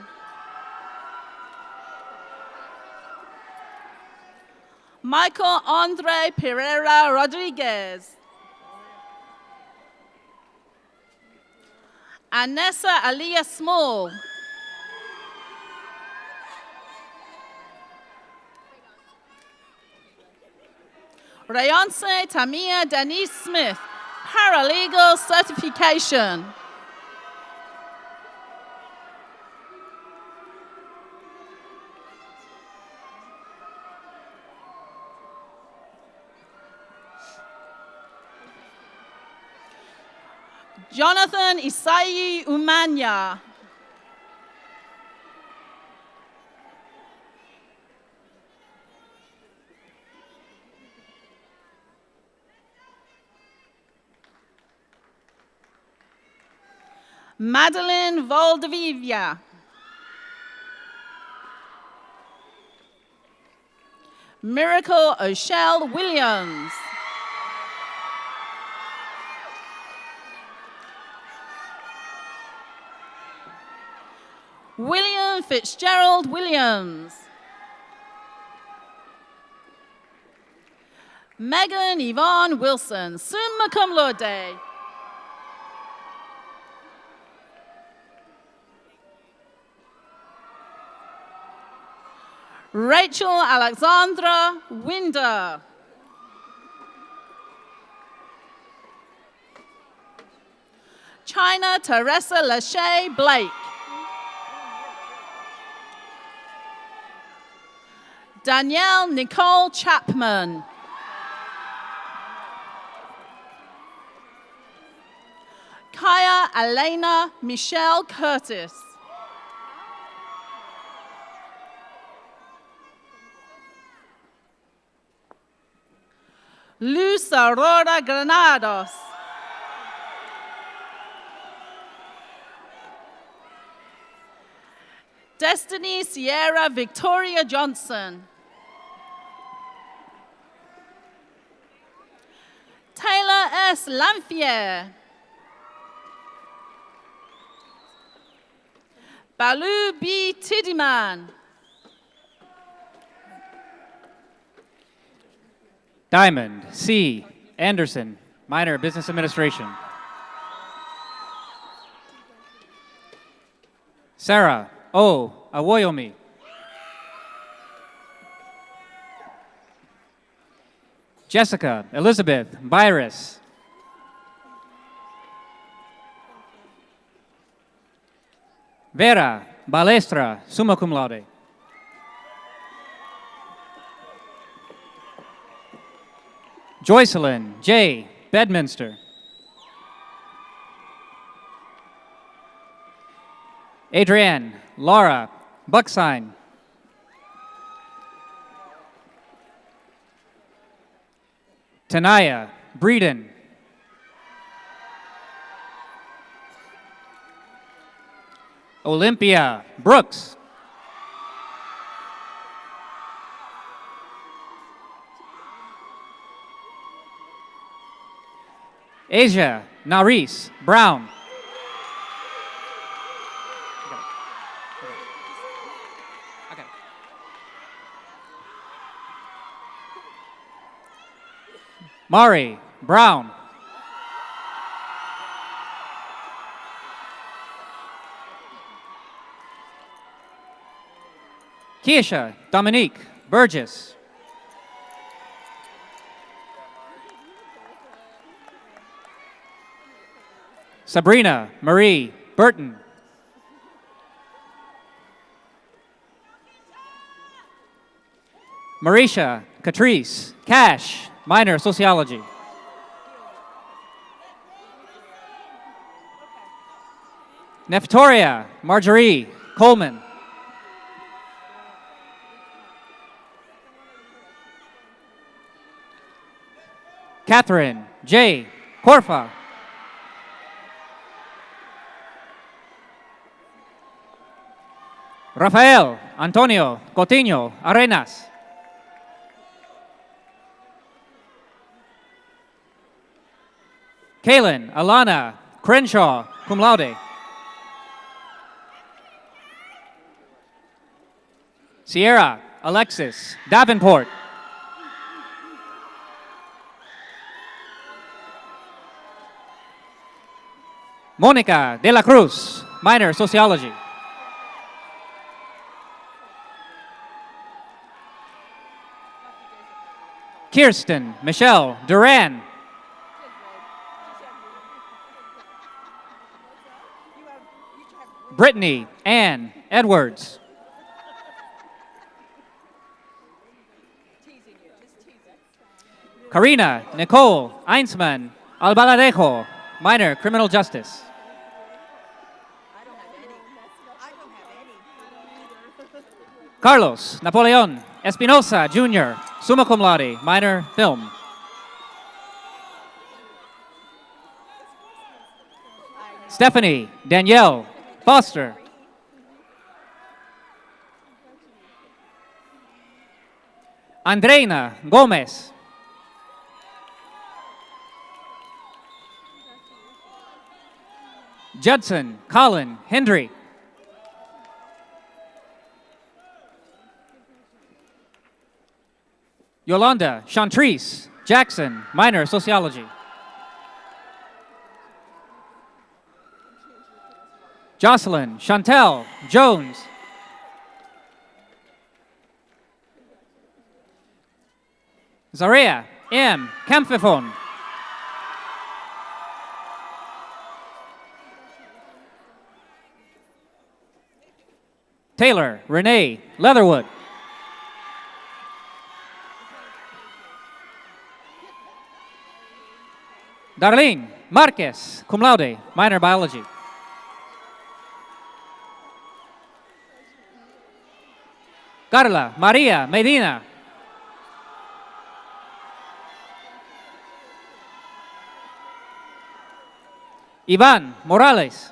Michael Andre Pereira Rodriguez. Anessa Aliyah Small. Rayonce Tamia Denise Smith, paralegal certification. Jonathan Isai Umanya. Madeline Valdivia. Miracle O'Shell Williams. William Fitzgerald Williams. Megan Yvonne Wilson, summa cum laude. Rachel Alexandra Winder. China Teresa Lachey Blake. Danielle Nicole Chapman. Kaya Elena Michelle Curtis. Luz Aurora Granados. Destiny Sierra Victoria Johnson. Taylor S. Lamphier. Balu B. Tidiman. Diamond C. Anderson, minor business administration. Sarah O. Awoyomi. Jessica Elizabeth Byris. Vera Balestra, summa cum laude. Joycelyn J. Bedminster. Adrienne Laura Bucksine. Tanaya Breeden. Olympia Brooks. Asia Naris Brown. Mari Brown. Keisha Dominique Burgess. Sabrina Marie Burton. Marisha Catrice Cash, minor sociology. Neftoria Marjorie Coleman. Catherine J. Corfa. Rafael Antonio Coutinho Arenas. Kaylin Alana Crenshaw, cum laude. Sierra Alexis Davenport. Monica de la Cruz, minor sociology. Kirsten Michelle Duran. Brittany Ann Edwards. Karina Nicole Einsman Albaladejo, minor criminal justice. Carlos Napoleon Espinosa Jr., summa cum laude, minor film. Stephanie Danielle Foster. Andreina Gomez. Judson Colin Hendry. Yolanda Chantrice Jackson, minor sociology. Jocelyn Chantel Jones. Zaria M. Campfifon. Taylor Renee Leatherwood. Darlene Marquez, cum laude, minor biology. Carla Maria Medina. Ivan Morales.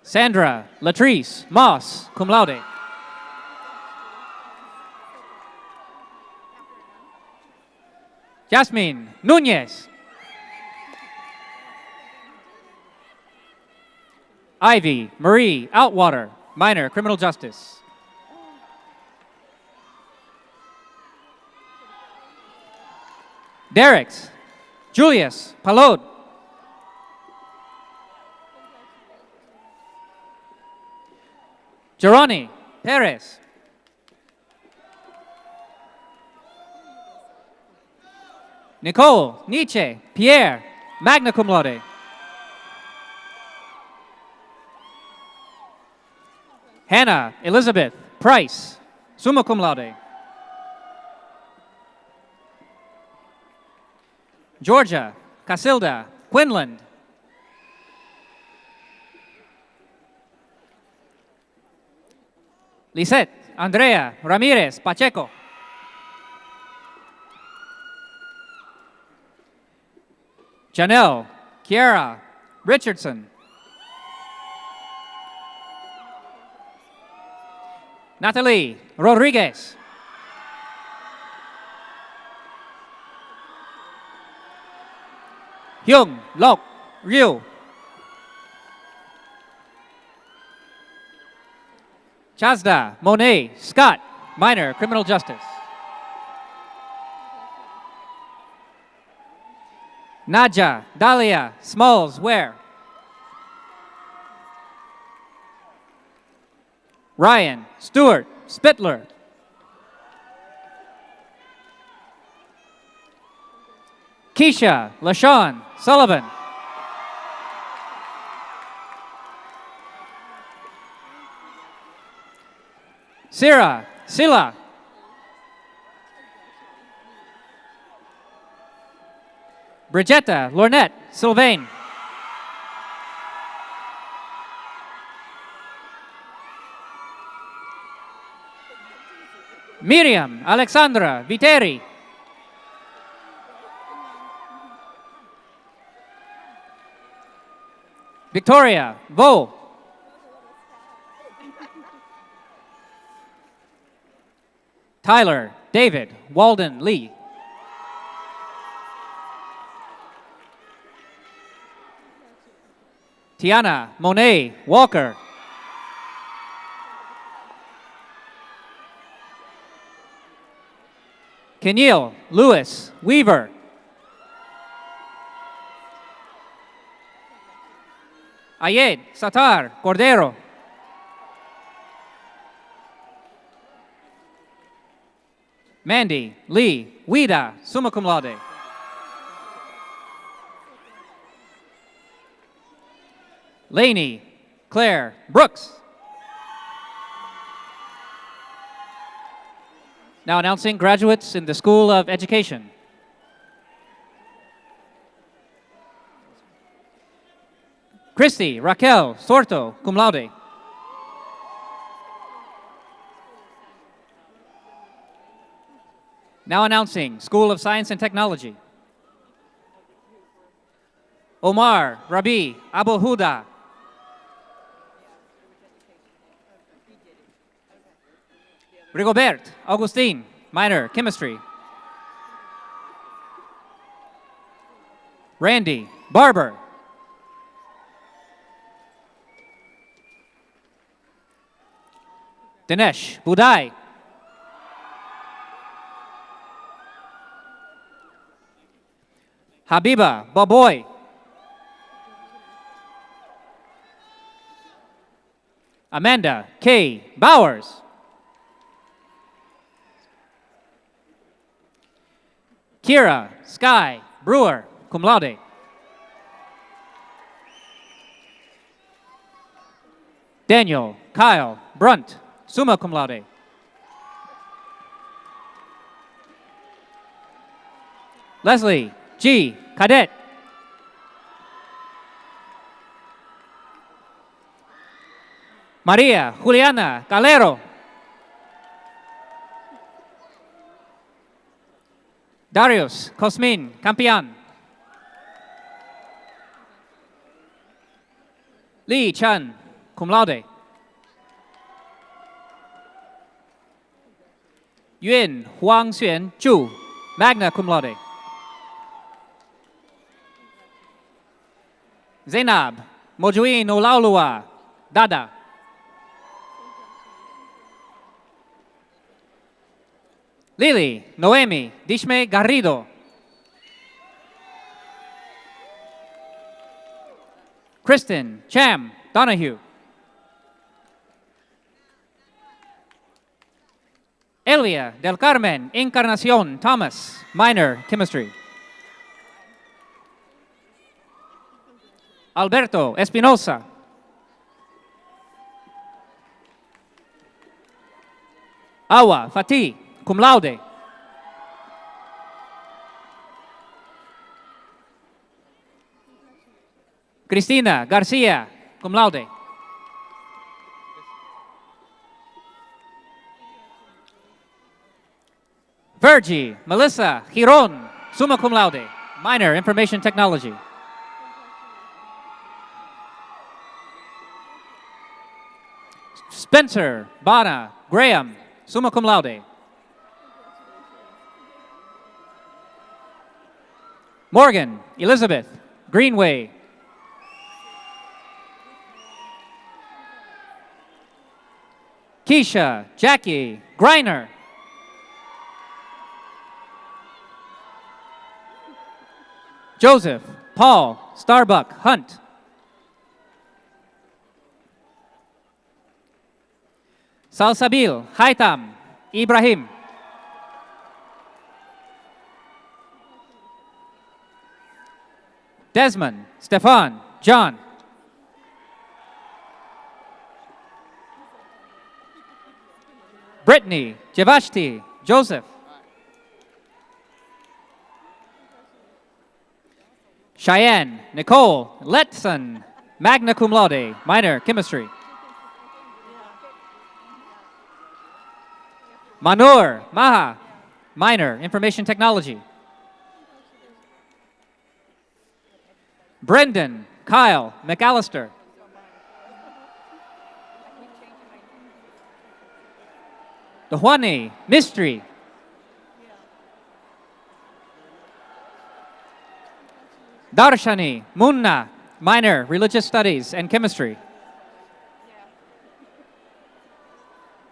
Sandra Latrice Moss, cum laude. Jasmine Nunez. Ivy Marie Outwater, minor criminal justice. Derricks Julius Palode. Geroni Perez. Nicole Nietzsche Pierre, magna cum laude. Hannah Elizabeth Price, summa cum laude. Georgia Casilda Quinlan. Lisette Andrea Ramirez Pacheco. Janelle Kiara Richardson. Natalie Rodriguez. Hyung Lok Ryu. Chazda Monet Scott, minor criminal justice. Nadja Dahlia Smalls Ware. Ryan Stewart Spittler. Keisha LaShawn Sullivan. Sira, Silla. Brigetta, Lornette, Sylvain. Miriam, Alexandra, Viteri. Victoria, Vo. Tyler, David, Walden, Lee. Tiana, Monet, Walker. Keneal, Lewis, Weaver. Ayed, Satar, Cordero. Mandy, Lee, Wida, summa cum laude. Laney, Claire, Brooks. Now announcing graduates in the School of Education. Christy, Raquel, Sorto, cum laude. Now announcing School of Science and Technology. Omar, Rabi, Abu Huda. Rigobert, Augustine, minor, chemistry. Randy, Barber. Dinesh, Budai. Habiba, Baboy. Amanda, Kay, Bowers. Kira, Sky, Brewer, cum laude. Daniel, Kyle, Brunt, summa cum laude. Leslie, G, cadet. Maria Juliana Calero. Darius Cosmin Campion. Lee Chan, cum laude. Yuan Huang Xuan Chu, magna cum laude. Zainab Mojuin Olaulua, Dada. Lily Noemi Dishme Garrido. Kristen Cham Donahue. Elia del Carmen Encarnacion Thomas, minor, chemistry. Alberto Espinosa. Awa Fatih, cum laude. Cristina Garcia, cum laude. Virgie Melissa Giron, summa cum laude, minor, information technology. Spencer Bana Graham, summa cum laude. Morgan Elizabeth Greenway. Keisha Jackie Griner. Joseph Paul Starbuck Hunt. Salsabil Haitam Ibrahim. Desmond Stefan John. Brittany Javashti Joseph. Cheyenne Nicole Letson, magna cum laude, minor chemistry. Manur Maha, minor information technology. Brendan Kyle McAllister. Dahwani Mystery. Darshani Munna, minor religious studies and chemistry.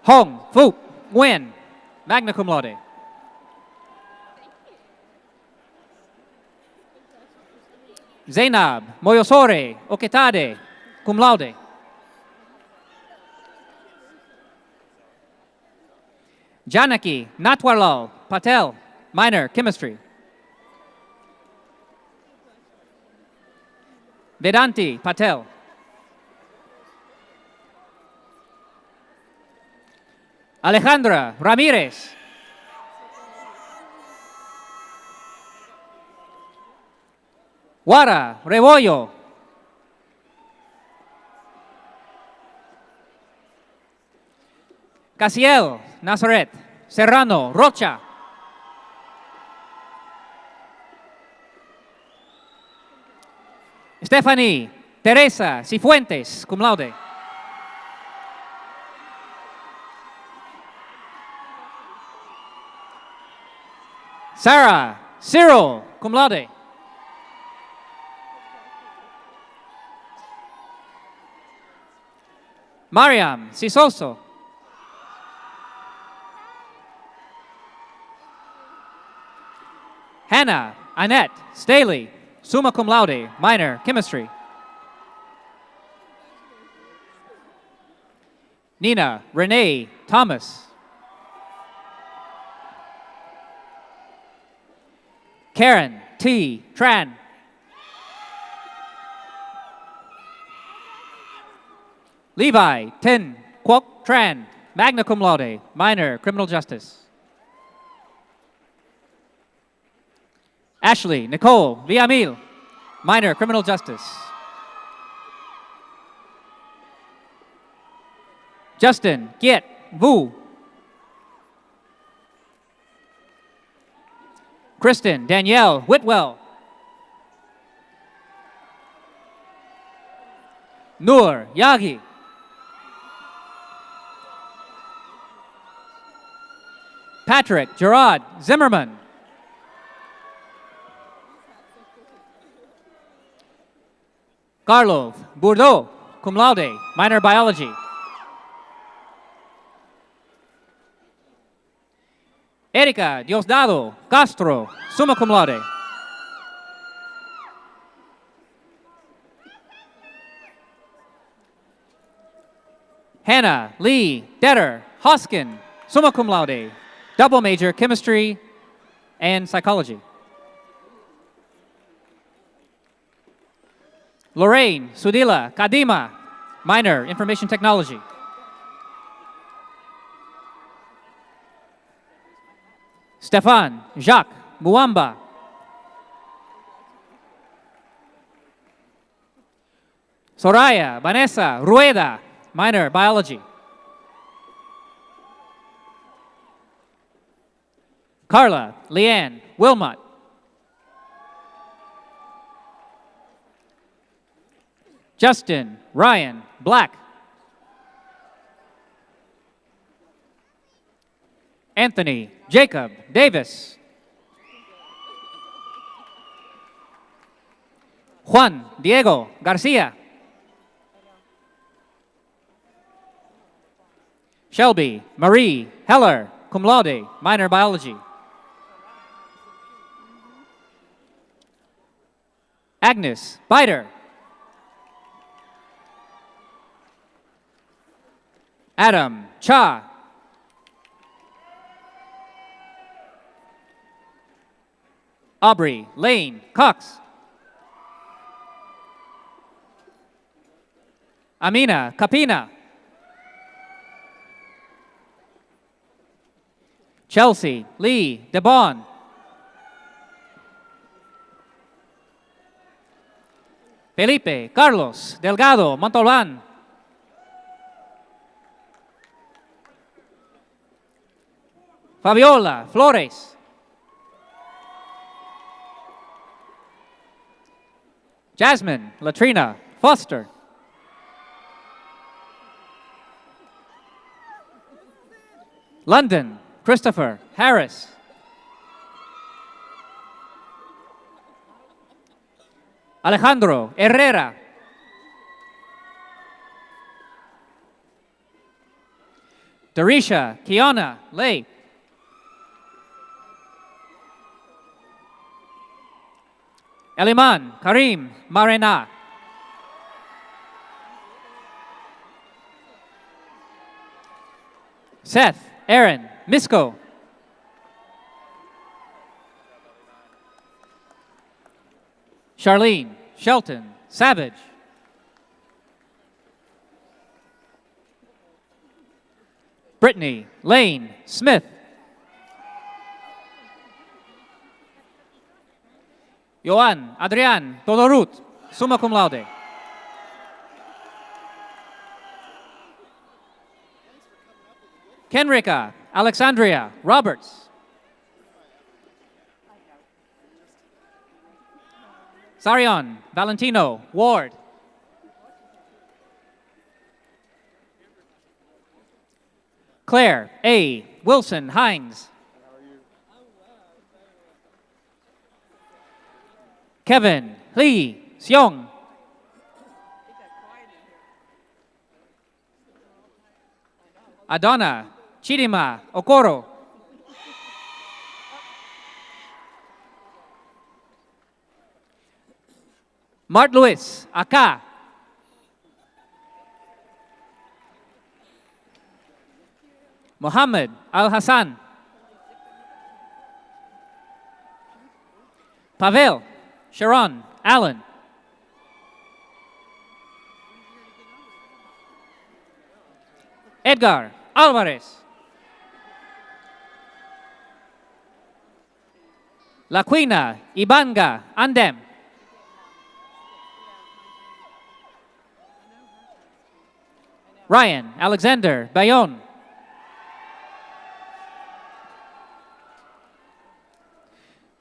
Hong Phuc Nguyen, magna cum laude. Zainab Moyosore Oketade, cum laude. Janaki Natwarlal Patel, minor chemistry. Vedanti Patel. Alejandra Ramirez. Wara Rebollo. Casiel Nazaret Serrano Rocha. Stephanie Teresa Cifuentes, cum laude. Sarah Cyril, cum laude. Mariam Sisoso. Hannah Annette Staley, summa cum laude, minor chemistry. Nina Renee Thomas. Karen T. Tran. Levi Tin Quoc Tran, magna cum laude, minor criminal justice. Ashley Nicole Villamil, minor criminal justice. Justin Kiet Vu. Kristen Danielle Whitwell. Noor Yagi. Patrick Gerard Zimmerman. Carlo Bourdeau, cum laude, minor biology. Erika Diosdado Castro, summa cum laude. Hannah Lee Detter Hoskin, summa cum laude, double major chemistry and psychology. Lorraine Sudila Kadima, minor information technology. Stefan Jacques Muamba. Soraya Vanessa Rueda, minor biology. Carla Leanne Wilmot. Justin Ryan Black. Anthony Jacob Davis. Juan Diego Garcia. Shelby Marie Heller, cum laude, minor biology. Agnes Biter. Adam Cha. Aubrey Lane Cox. Amina Kapina. Chelsea Lee DeBon. Felipe Carlos Delgado Montalban. Fabiola Flores. Jasmine Latrina Foster. London Christopher Harris. Alejandro Herrera. Darisha Kiana Lay. Eliman Karim Marena. Seth Aaron Misco. Charlene Shelton Savage. Brittany Lane Smith. Joan Adrian Todorut, summa cum laude. Kenrika Alexandria Roberts. Sarion Valentino Ward. Claire A. Wilson Hines. Kevin Lee Seong. Adonna Chidima Okoro. Mart Lewis Aka. Mohammed Al Hassan. Pavel Sharon Allen. Edgar Alvarez. Laquina Ibanga Andem. Ryan Alexander Bayon.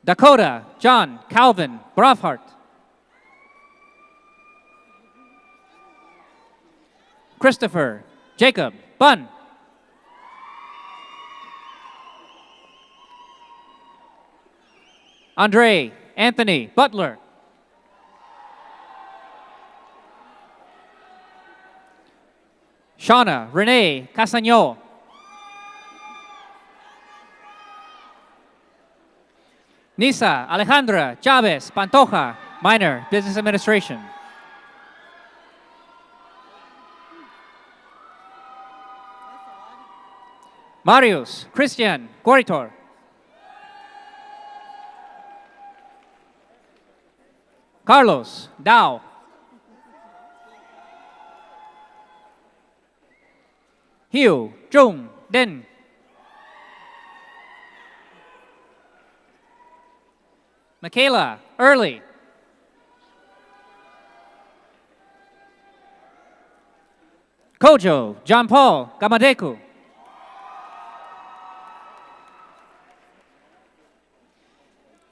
Dakota John Calvin Bravhart. Christopher Jacob Bunn. Andre Anthony Butler. Shauna Renee Casagno. Nisa Alejandra Chavez Pantoja, minor, Business Administration. Marius Christian Guaritor. Carlos Dao. Hugh Trung Den. Michaela Early. Kojo John Paul Gamadeku.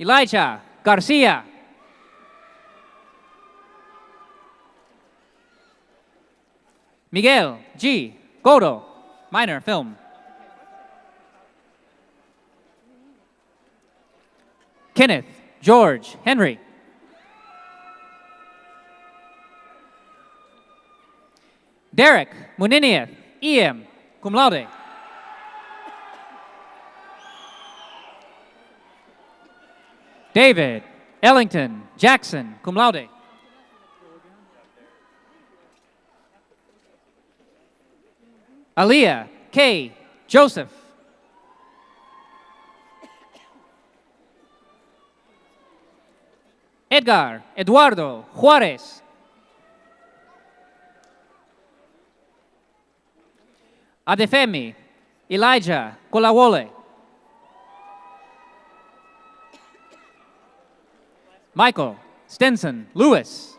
Elijah Garcia. Miguel G. Godo, minor, film. Kenneth George Henry. Derek Muninieth, EM, cum laude. David Ellington Jackson, cum laude. Aaliyah K. Joseph. Edgar Eduardo Juarez. Adefemi Elijah Kolawole. Michael Stinson Lewis.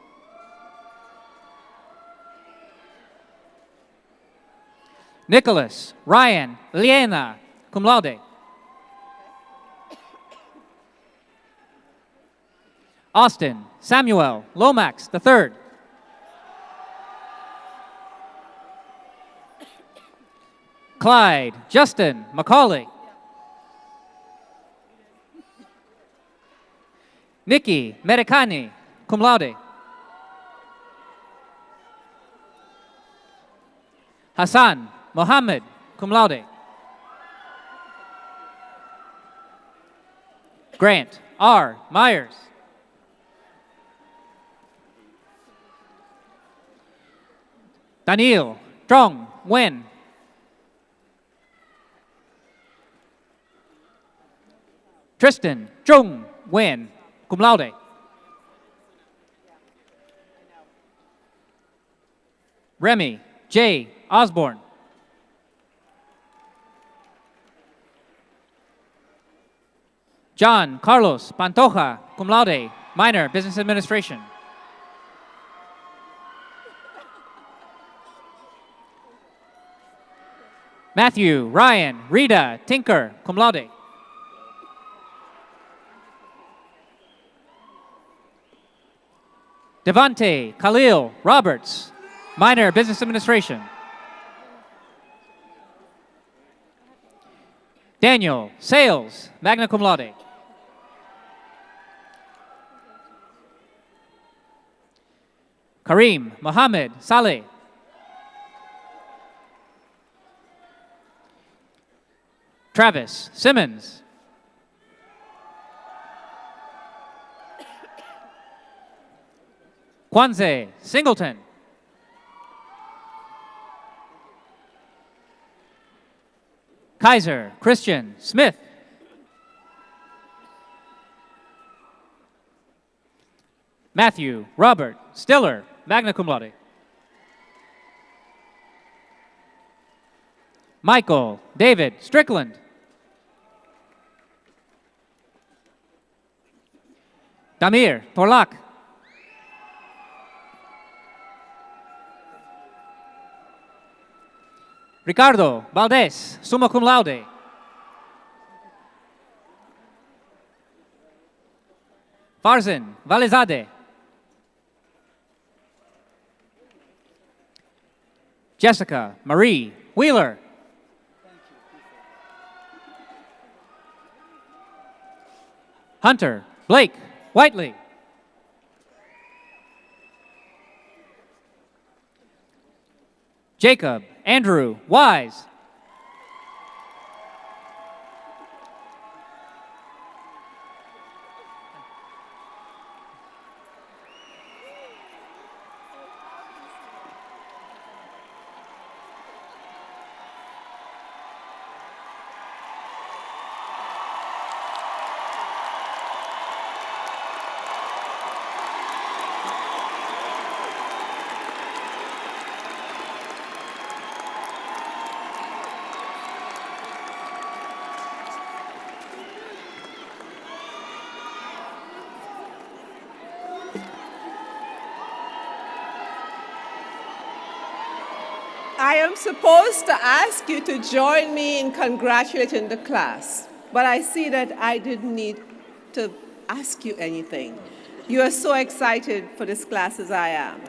Nicholas Ryan Liena, cum laude. Austin Samuel Lomax III. Clyde Justin Macaulay. Nikki Medicani, cum laude. Hassan Mohammed, cum laude. Grant R. Myers. Daniel Trong Nguyen. Tristan Trung Nguyen, cum laude. Remy J. Osborne. John Carlos Pantoja, cum laude, minor, business administration. Matthew Ryan Rita Tinker, cum laude. Devante Khalil Roberts, minor, business administration. Daniel Sales, magna cum laude. Kareem Mohammed Saleh. Travis Simmons. Kwanze Singleton. Kaiser Christian Smith. Matthew Robert Stiller, magna cum laude. Michael David Strickland. Damir Torlak. Ricardo Valdez, summa cum laude. Farzin Valizade. Jessica Marie Wheeler. Hunter Blake Whiteley. Jacob Andrew Wise. I am supposed to ask you to join me in congratulating the class, but I see that I didn't need to ask you anything. You are so excited for this class as I am.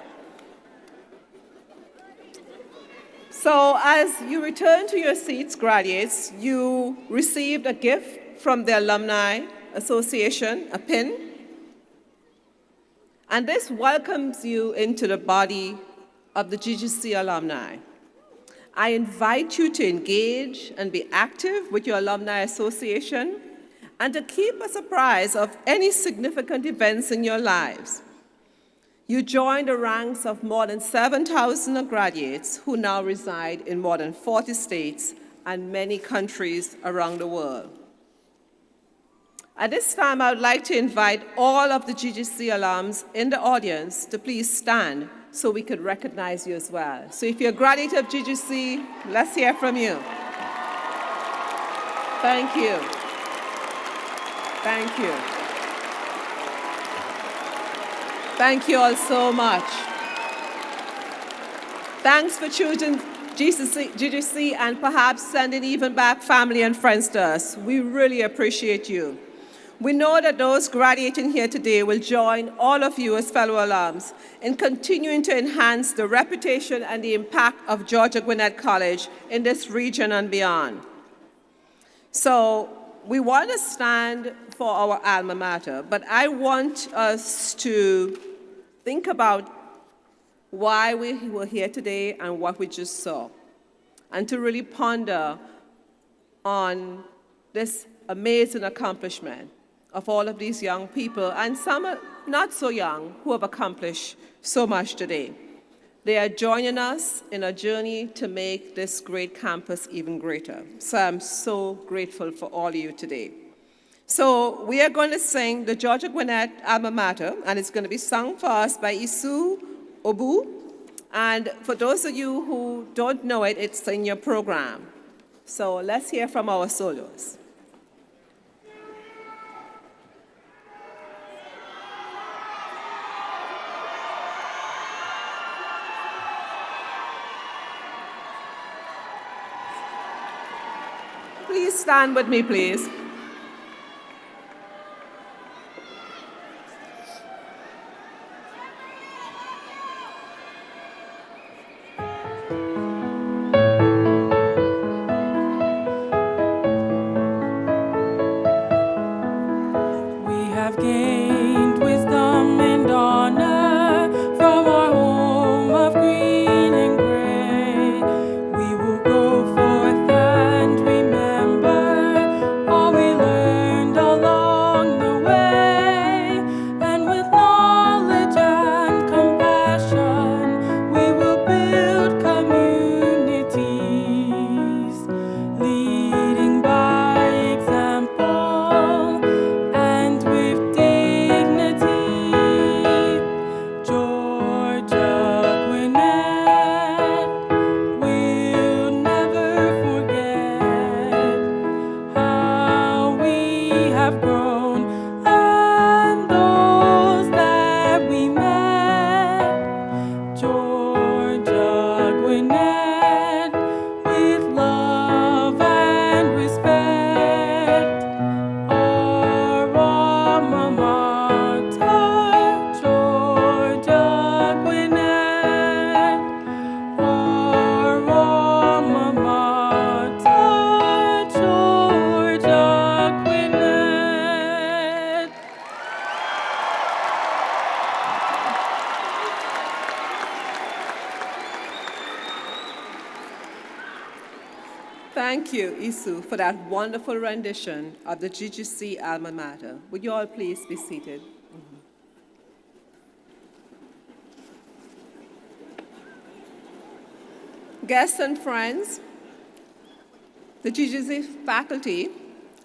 So as you return to your seats, graduates, you received a gift from the Alumni Association, a pin, and this welcomes you into the body of the GGC alumni. I invite you to engage and be active with your Alumni Association and to keep us apprised of any significant events in your lives. You join the ranks of more than 7,000 graduates who now reside in more than 40 states and many countries around the world. At this time, I would like to invite all of the GGC alums in the audience to please stand so we could recognize you as well. So if you're a graduate of GGC, let's hear from you. Thank you. Thank you. Thank you all so much. Thanks for choosing GGC and perhaps sending even back family and friends to us. We really appreciate you. We know that those graduating here today will join all of you as fellow alums in continuing to enhance the reputation and the impact of Georgia Gwinnett College in this region and beyond. So we want to stand for our alma mater, but I want us to think about why we were here today and what we just saw, and to really ponder on this amazing accomplishment of all of these young people, and some are not so young, who have accomplished so much today. They are joining us in a journey to make this great campus even greater. So I'm so grateful for all of you today. So we are going to sing the Georgia Gwinnett Alma Mater, and it's going to be sung for us by Isu Obu. And for those of you who don't know it, it's in your program. So let's hear from our solos. Please stand with me, please. Thank you, Isu, for that wonderful rendition of the GGC Alma Mater. Would you all please be seated? Guests and friends, the GGC faculty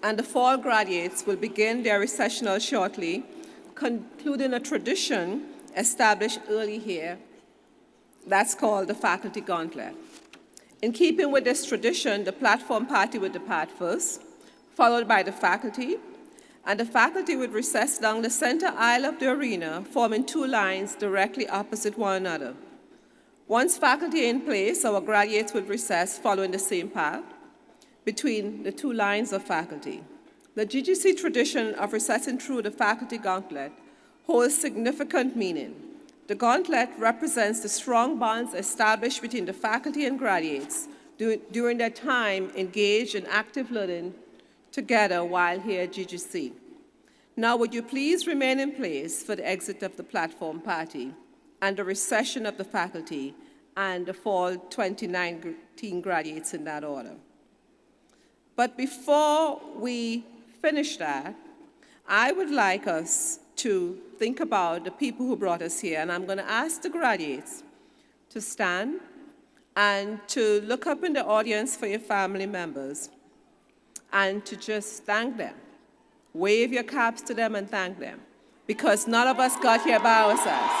and the fall graduates will begin their recessional shortly, concluding a tradition established early here that's called the Faculty Gauntlet. In keeping with this tradition, the platform party would depart first, followed by the faculty, and the faculty would recess down the center aisle of the arena, forming two lines directly opposite one another. Once faculty in place, our graduates would recess following the same path between the two lines of faculty. The GGC tradition of recessing through the Faculty Gauntlet holds significant meaning. The gauntlet represents the strong bonds established between the faculty and graduates during their time engaged in active learning together while here at GGC. Now, would you please remain in place for the exit of the platform party and the recession of the faculty and the fall 2019 graduates in that order. But before we finish that, I would like us to think about the people who brought us here, and I'm going to ask the graduates to stand and to look up in the audience for your family members and to just thank them. Wave your caps to them and thank them, because none of us got here by ourselves.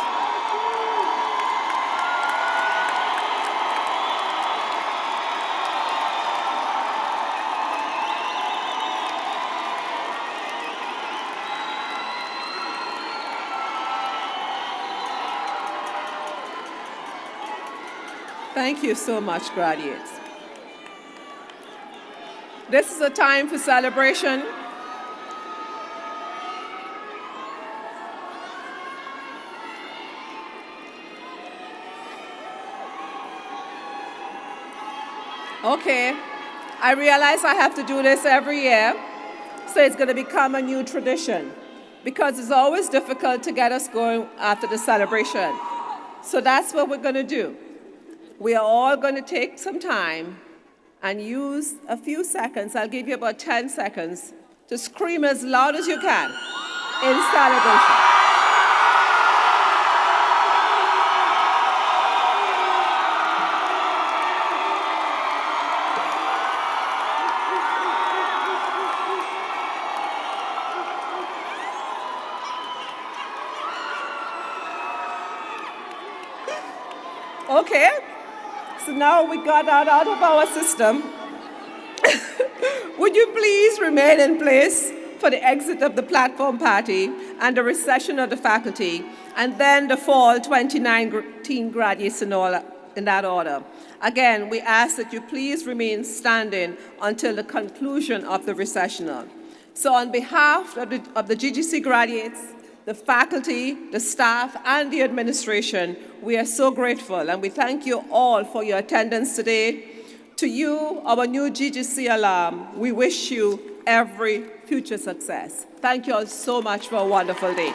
Thank you so much, graduates. This is a time for celebration. Okay, I realize I have to do this every year, so it's going to become a new tradition because it's always difficult to get us going after the celebration. So that's what we're going to do. We are all going to take some time and use a few seconds. I'll give you about 10 seconds to scream as loud as you can in celebration. Okay, so now we got that out of our system. Would you please remain in place for the exit of the platform party and the recession of the faculty, and then the fall 2019 graduates in that order. Again, we ask that you please remain standing until the conclusion of the recessional. So on behalf of the GGC graduates, the faculty, the staff, and the administration, we are so grateful, and we thank you all for your attendance today. To you, our new GGC alum, we wish you every future success. Thank you all so much for a wonderful day.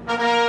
you.